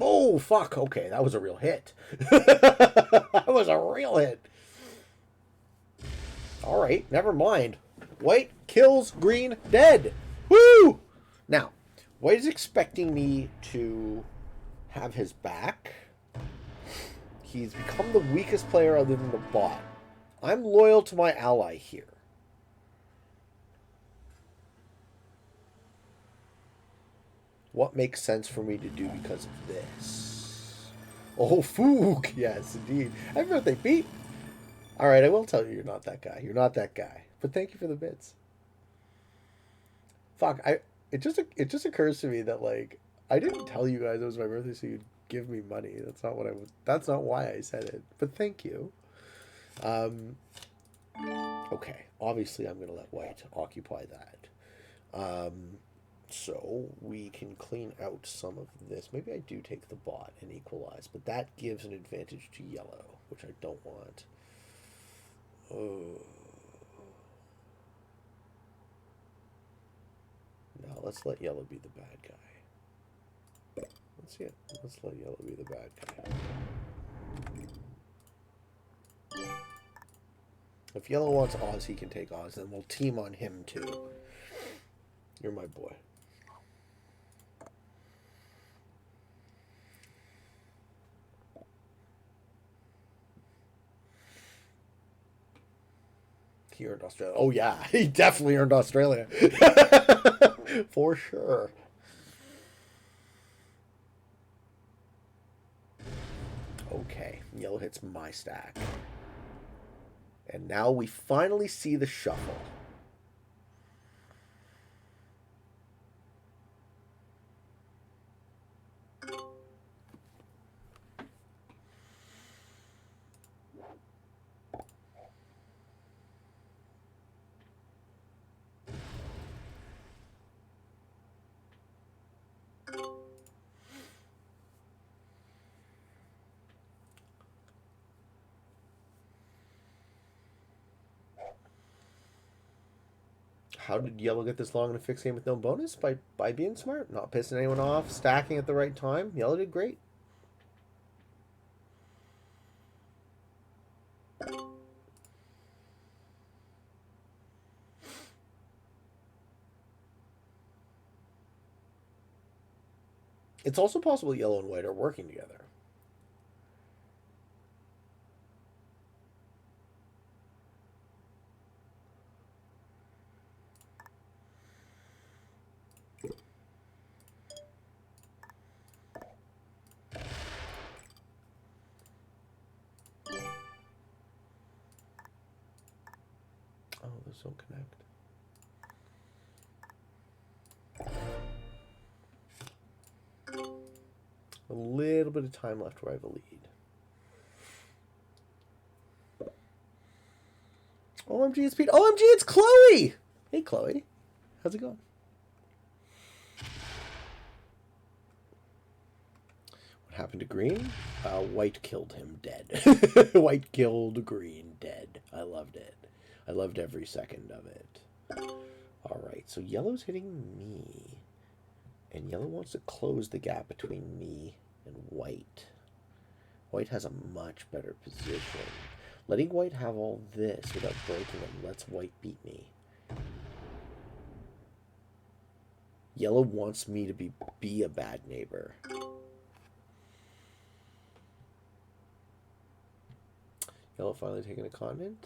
Oh, fuck. Okay, that was a real hit. That was a real hit. Alright, never mind. White kills green dead. Woo! Now, white is expecting me to have his back. He's become the weakest player other than the bot. I'm loyal to my ally here. What makes sense for me to do because of this? Oh, Fook! Yes, indeed. Happy birthday, Pete! Alright, I will tell you you're not that guy. You're not that guy. But thank you for the bits. Fuck, it just occurs to me that, like, I didn't tell you guys it was my birthday so you'd give me money. That's not why I said it. But thank you. Okay. Obviously I'm gonna let white occupy that. So we can clean out some of this. Maybe I do take the bot and equalize, but that gives an advantage to yellow, which I don't want. Oh. Now let's let yellow be the bad guy. Let's see it. Let's let yellow be the bad guy. If yellow wants Oz, he can take Oz, then we'll team on him too. You're my boy. He earned Australia. Oh, yeah. He definitely earned Australia. For sure. Okay. Yellow hits my stack. And now we finally see the shuffle. How did yellow get this long in a fixed game with no bonus? By being smart, not pissing anyone off, stacking at the right time. Yellow did great. It's also possible yellow and white are working together. don't connect. A little bit of time left where I have a lead. OMG, it's Pete. OMG, it's Chloe! Hey, Chloe. How's it going? What happened to Green? White killed him dead. White killed Green dead. I loved it. I loved every second of it. Alright, so yellow's hitting me. And yellow wants to close the gap between me and white. White has a much better position. Letting white have all this without breaking him lets white beat me. Yellow wants me to be a bad neighbor. Yellow finally taking a continent?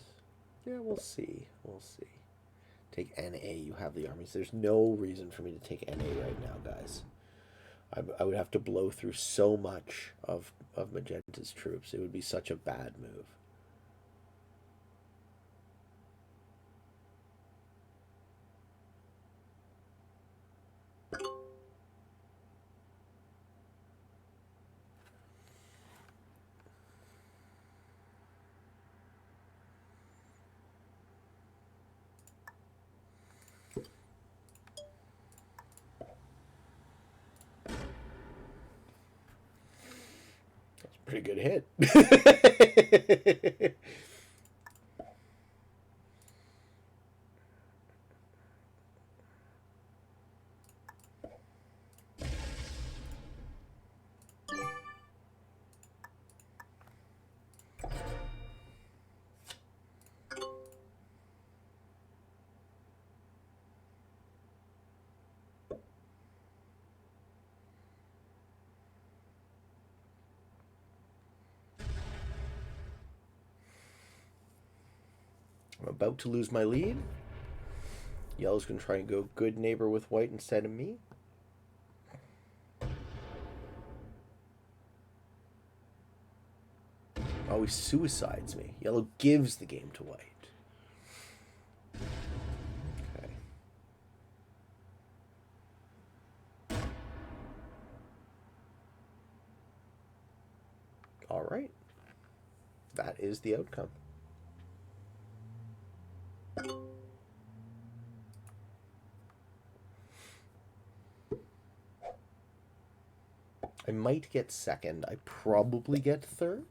Yeah, we'll see. We'll see. Take NA, you have the armies. There's no reason for me to take NA right now, guys. I would have to blow through so much of Magenta's troops. It would be such a bad move. Pretty good hit. I'm about to lose my lead. Yellow's going to try and go good neighbor with white instead of me. Oh, he suicides me. Yellow gives the game to white. Okay. All right. That is the outcome. I might get second. I probably get third.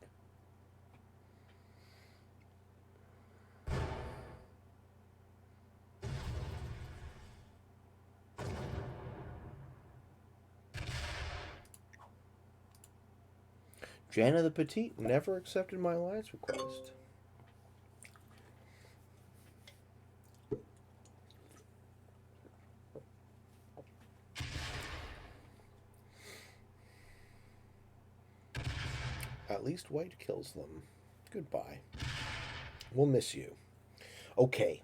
Jana the Petite never accepted my alliance request. At least white kills them. Goodbye. We'll miss you. Okay.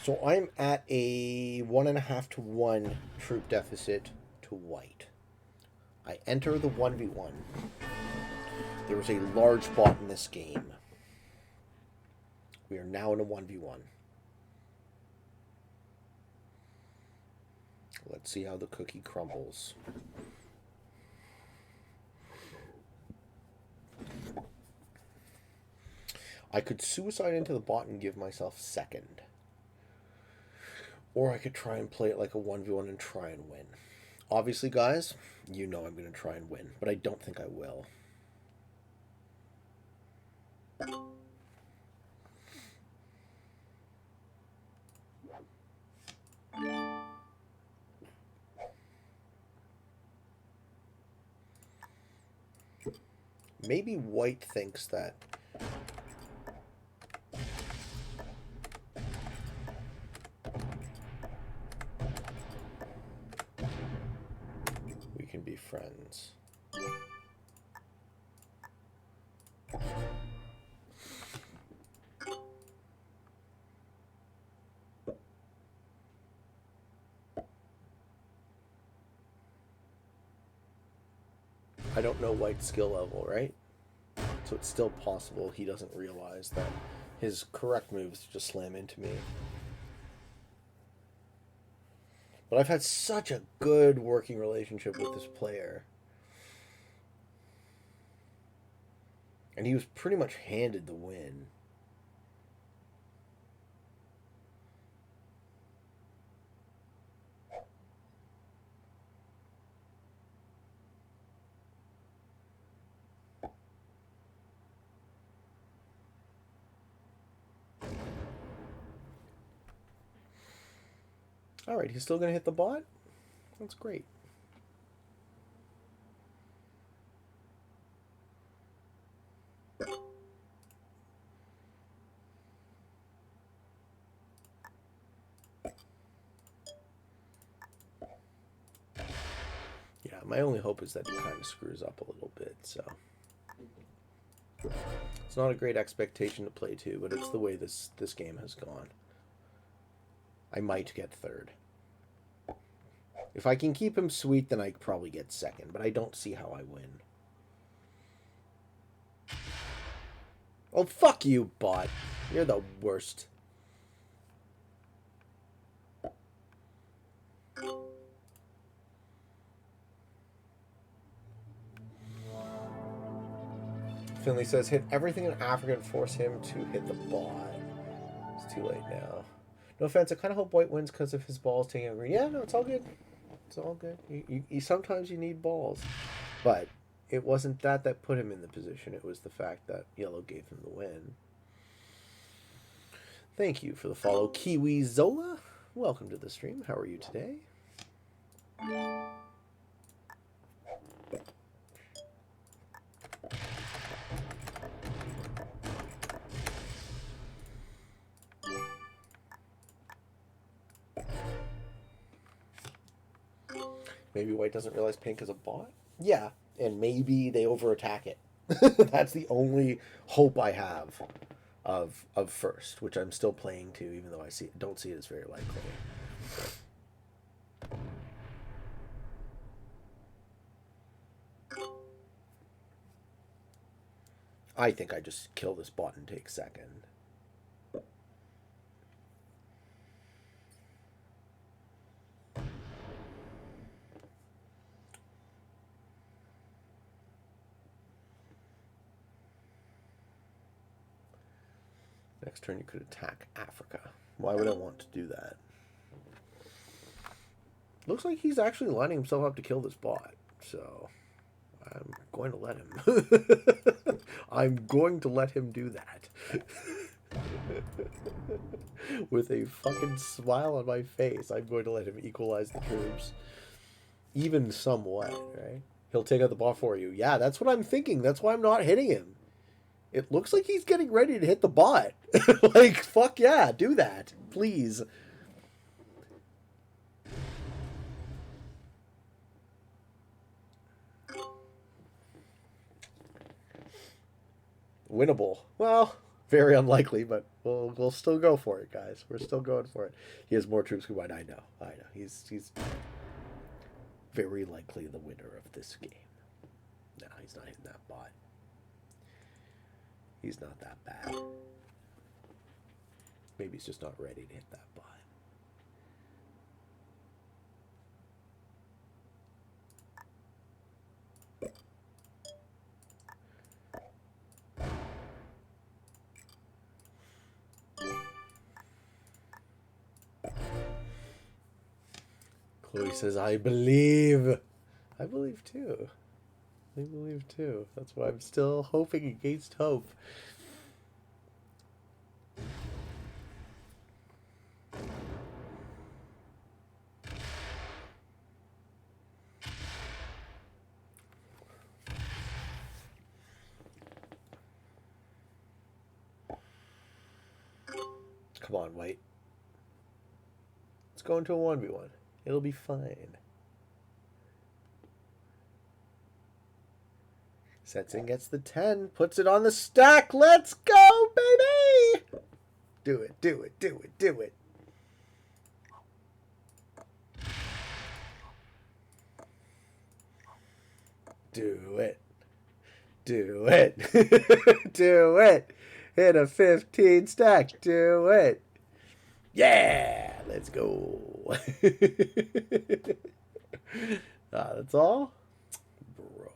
So I'm at a 1.5 to 1 troop deficit to white. I enter the 1v1. There was a large bot in this game. We are now in a 1v1. Let's see how the cookie crumbles. I could suicide into the bot and give myself second. Or I could try and play it like a 1v1 and try and win. Obviously, guys, you know I'm going to try and win, but I don't think I will. Maybe white thinks that we can be friends. I don't know white's skill level, right? So it's still possible he doesn't realize that His correct moves just slam into me. But I've had such a good working relationship with this player. And he was pretty much handed the win. Alright, he's still going to hit the bot? That's great. Yeah, my only hope is that he kind of screws up a little bit, so... It's not a great expectation to play to, but it's the way this game has gone. I might get third. If I can keep him sweet, then I probably get second, but I don't see how I win. Oh, fuck you, bot. You're the worst. Finley says, hit everything in Africa and force him to hit the bot. It's too late now. No offense, I kind of hope White wins because of his balls taking over. Yeah, no, it's all good. It's all good. Sometimes you need balls. But it wasn't that put him in the position. It was the fact that Yellow gave him the win. Thank you for the follow, Kiwi Zola. Welcome to the stream. How are you today? Maybe White doesn't realize pink is a bot? Yeah, and maybe they overattack it. That's the only hope I have of first, which I'm still playing to, even though I don't see it as very likely. I think I just kill this bot and take second. Next turn you could attack Africa. Why would I want to do that? Looks like he's actually lining himself up to kill this bot. So I'm going to let him. I'm going to let him do that. With a fucking smile on my face, I'm going to let him equalize the troops. Even somewhat, right? He'll take out the bot for you. Yeah, that's what I'm thinking. That's why I'm not hitting him. It looks like he's getting ready to hit the bot. Like, fuck yeah, do that. Please. Winnable. Well, very unlikely, but we'll still go for it, guys. We're still going for it. He has more troops combined. I know. He's very likely the winner of this game. No, he's not hitting that bot. He's not that bad. Maybe he's just not ready to hit that bot. Chloe says, I believe. I believe too. I believe too. That's why I'm still hoping against hope. Come on, White. Let's go into a 1v1. It'll be fine. Sets in, gets the 10, puts it on the stack. Let's go, baby! Do it, do it, do it, do it. Do it. Do it. Do it. Hit a 15 stack. Do it. Yeah, let's go. That's all? Bro.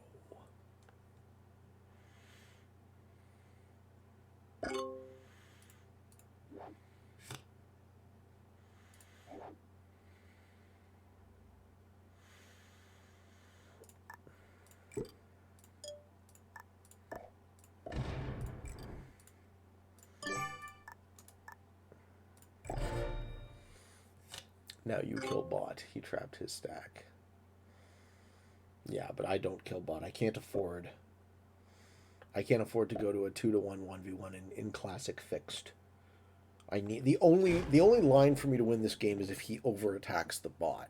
Now you kill bot. He trapped his stack. Yeah, but I don't kill bot. I can't afford to go to a 2-to-1 1v1 in classic fixed. I need the only line for me to win this game is if he overattacks the bot.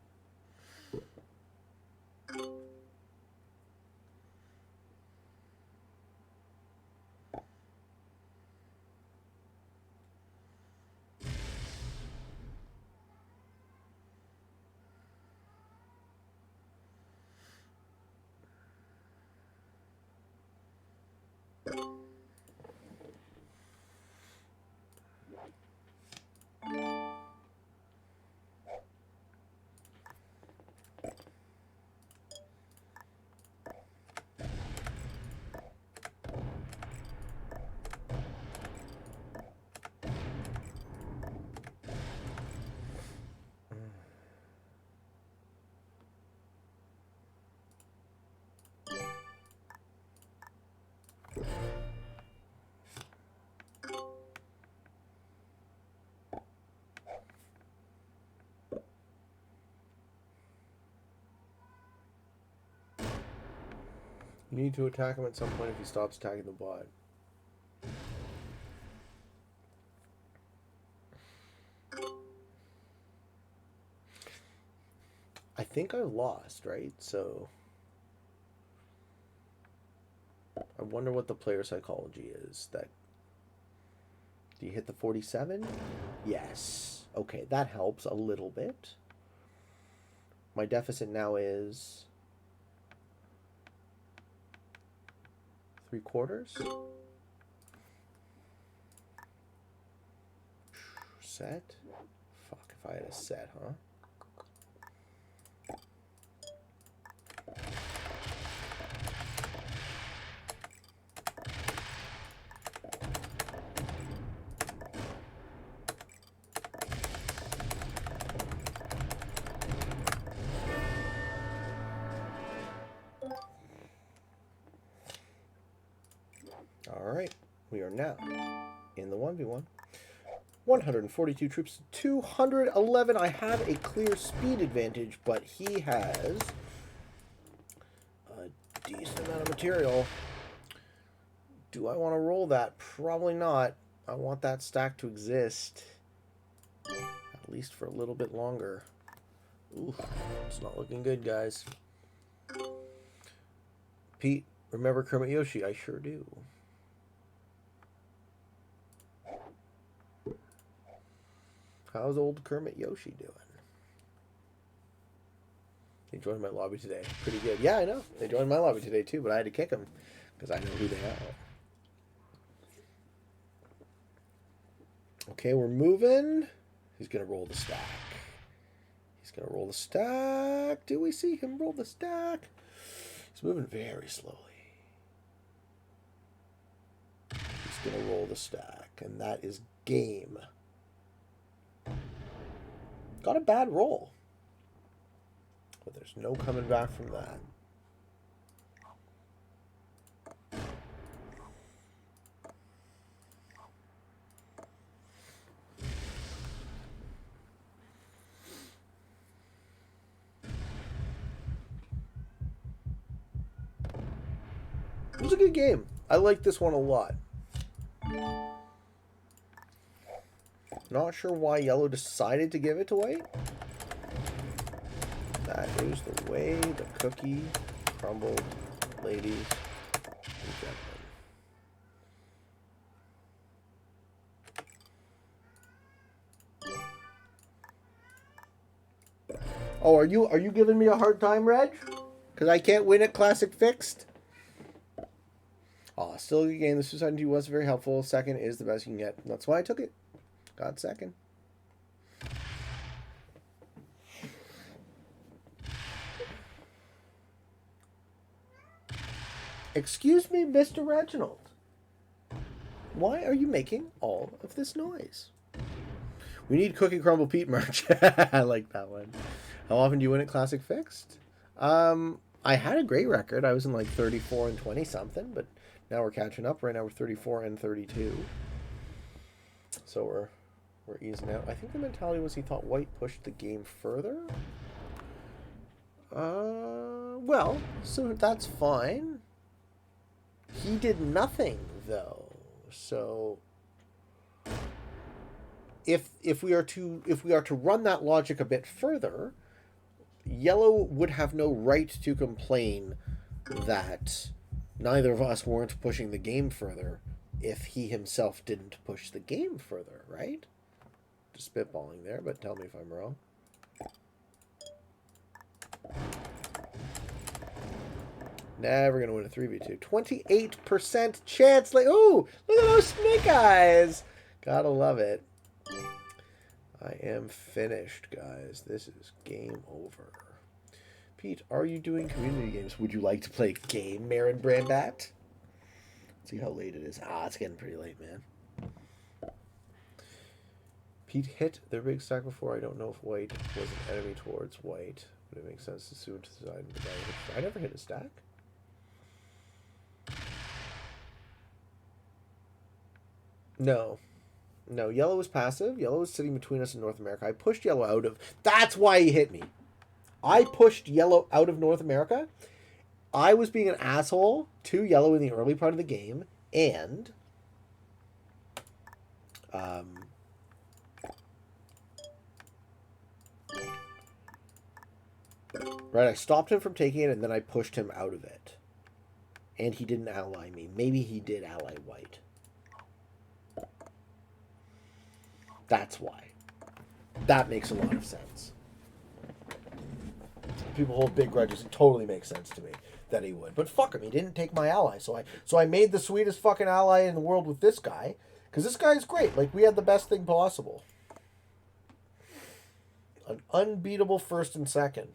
You need to attack him at some point if he stops attacking the bot. I think I lost, right? So I wonder what the player psychology is. That do you hit the 47? Yes. Okay, that helps a little bit. My deficit now is 3/4. Set? Fuck, if I had a set, huh? Alright, we are now in the 1v1. 142 troops, 211. I have a clear speed advantage, but he has a decent amount of material. Do I want to roll that? Probably not. I want that stack to exist at least for a little bit longer. Ooh, it's not looking good, guys. Pete, remember Kermit Yoshi? I sure do. How's old Kermit Yoshi doing? They joined my lobby today. Pretty good. Yeah, I know. They joined my lobby today too, but I had to kick them because I know who they are. Okay, we're moving. He's going to roll the stack. He's going to roll the stack. Do we see him roll the stack? He's moving very slowly. He's going to roll the stack, and that is game. Got a bad roll. But there's no coming back from that. It was a good game. I like this one a lot. Not sure why Yellow decided to give it away. That is the way the cookie crumbled, ladies and gentlemen. Oh, are you giving me a hard time, Reg? Because I can't win at Classic Fixed? Still a good game. The Suicide Duty was very helpful. Second is the best you can get. That's why I took it. Got second. Excuse me, Mr. Reginald. Why are you making all of this noise? We need Cookie Crumble Pete merch. I like that one. How often do you win at Classic Fixed? I had a great record. I was in like 34 and 20 something, but now we're catching up. Right now we're 34 and 32. So we're easing out. I think the mentality was he thought white pushed the game further. Well, so that's fine. He did nothing though. So if we are to run that logic a bit further, yellow would have no right to complain that neither of us weren't pushing the game further if he himself didn't push the game further, right? Just spitballing there, but tell me if I'm wrong. Never going to win a 3v2. 28% chance. Like, oh, look at those snake eyes. Gotta love it. I am finished, guys. This is game over. Pete, are you doing community games? Would you like to play a game, Marin Brandat? Let's see how late it is. It's getting pretty late, man. Pete hit their big stack before. I don't know if white was an enemy towards white, but it makes sense to assume to the side. I never hit a stack. No. No, yellow was passive. Yellow was sitting between us and North America. I pushed yellow out of... That's why he hit me. I pushed yellow out of North America. I was being an asshole to yellow in the early part of the game. And... right, I stopped him from taking it, and then I pushed him out of it. And he didn't ally me. Maybe he did ally white. That's why. That makes a lot of sense. People hold big grudges. It totally makes sense to me that he would. But fuck him. He didn't take my ally. So I made the sweetest fucking ally in the world with this guy. Because this guy is great. Like, we had the best thing possible. An unbeatable first and second.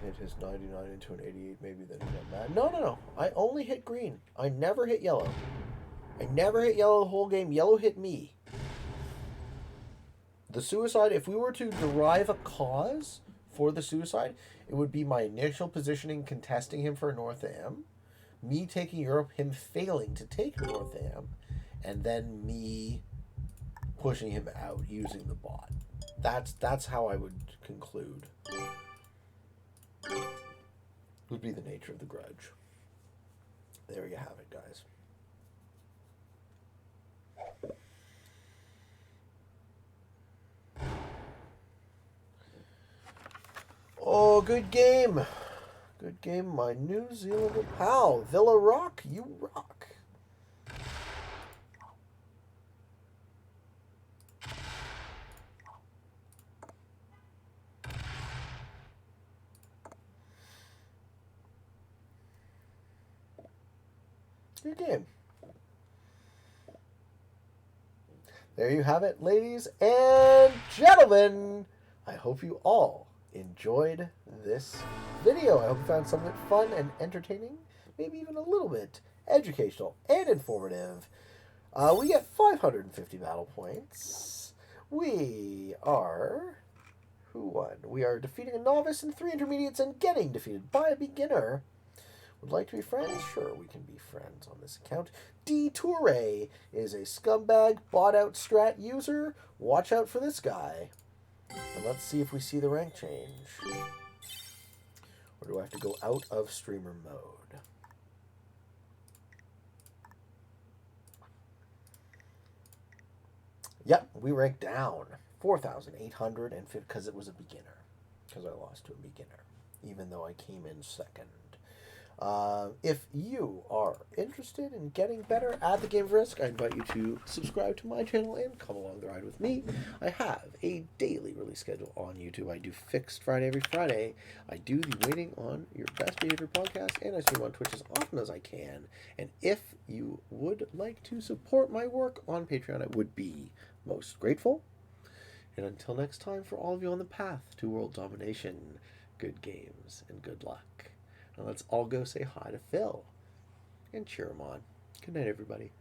Hit his 99 into an 88, maybe then he got mad. No. I only hit green. I never hit yellow. I never hit yellow the whole game. Yellow hit me. The suicide, if we were to derive a cause for the suicide, it would be my initial positioning contesting him for North Am, me taking Europe, him failing to take North Am, and then me pushing him out using the bot. That's how I would conclude. Would be the nature of the grudge. There you have it, guys. Oh, good game. Good game, my New Zealander pal. Villa Rock, you rock. Good game. There you have it, ladies and gentlemen. I hope you all enjoyed this video. I hope you found some of it fun and entertaining, maybe even a little bit educational and informative. We get 550 battle points. We are... Who won? We are defeating a novice and 3 intermediates and getting defeated by a beginner. Would like to be friends? Sure, we can be friends on this account. Dee Turay is a scumbag bot-out strat user. Watch out for this guy. And let's see if we see the rank change. Or do I have to go out of streamer mode? Yep, we ranked down. 4,850 because it was a beginner. Because I lost to a beginner. Even though I came in second. If you are interested in getting better at the game of Risk, I invite you to subscribe to my channel and come along the ride with me. I have a daily release schedule on YouTube. I do Fixed Friday every Friday. I do the Waiting on Your Best Behavior podcast, and I stream on Twitch as often as I can. And if you would like to support my work on Patreon, I would be most grateful. And until next time, for all of you on the path to world domination, good games and good luck. Now let's all go say hi to Phil and cheer him on. Good night, everybody.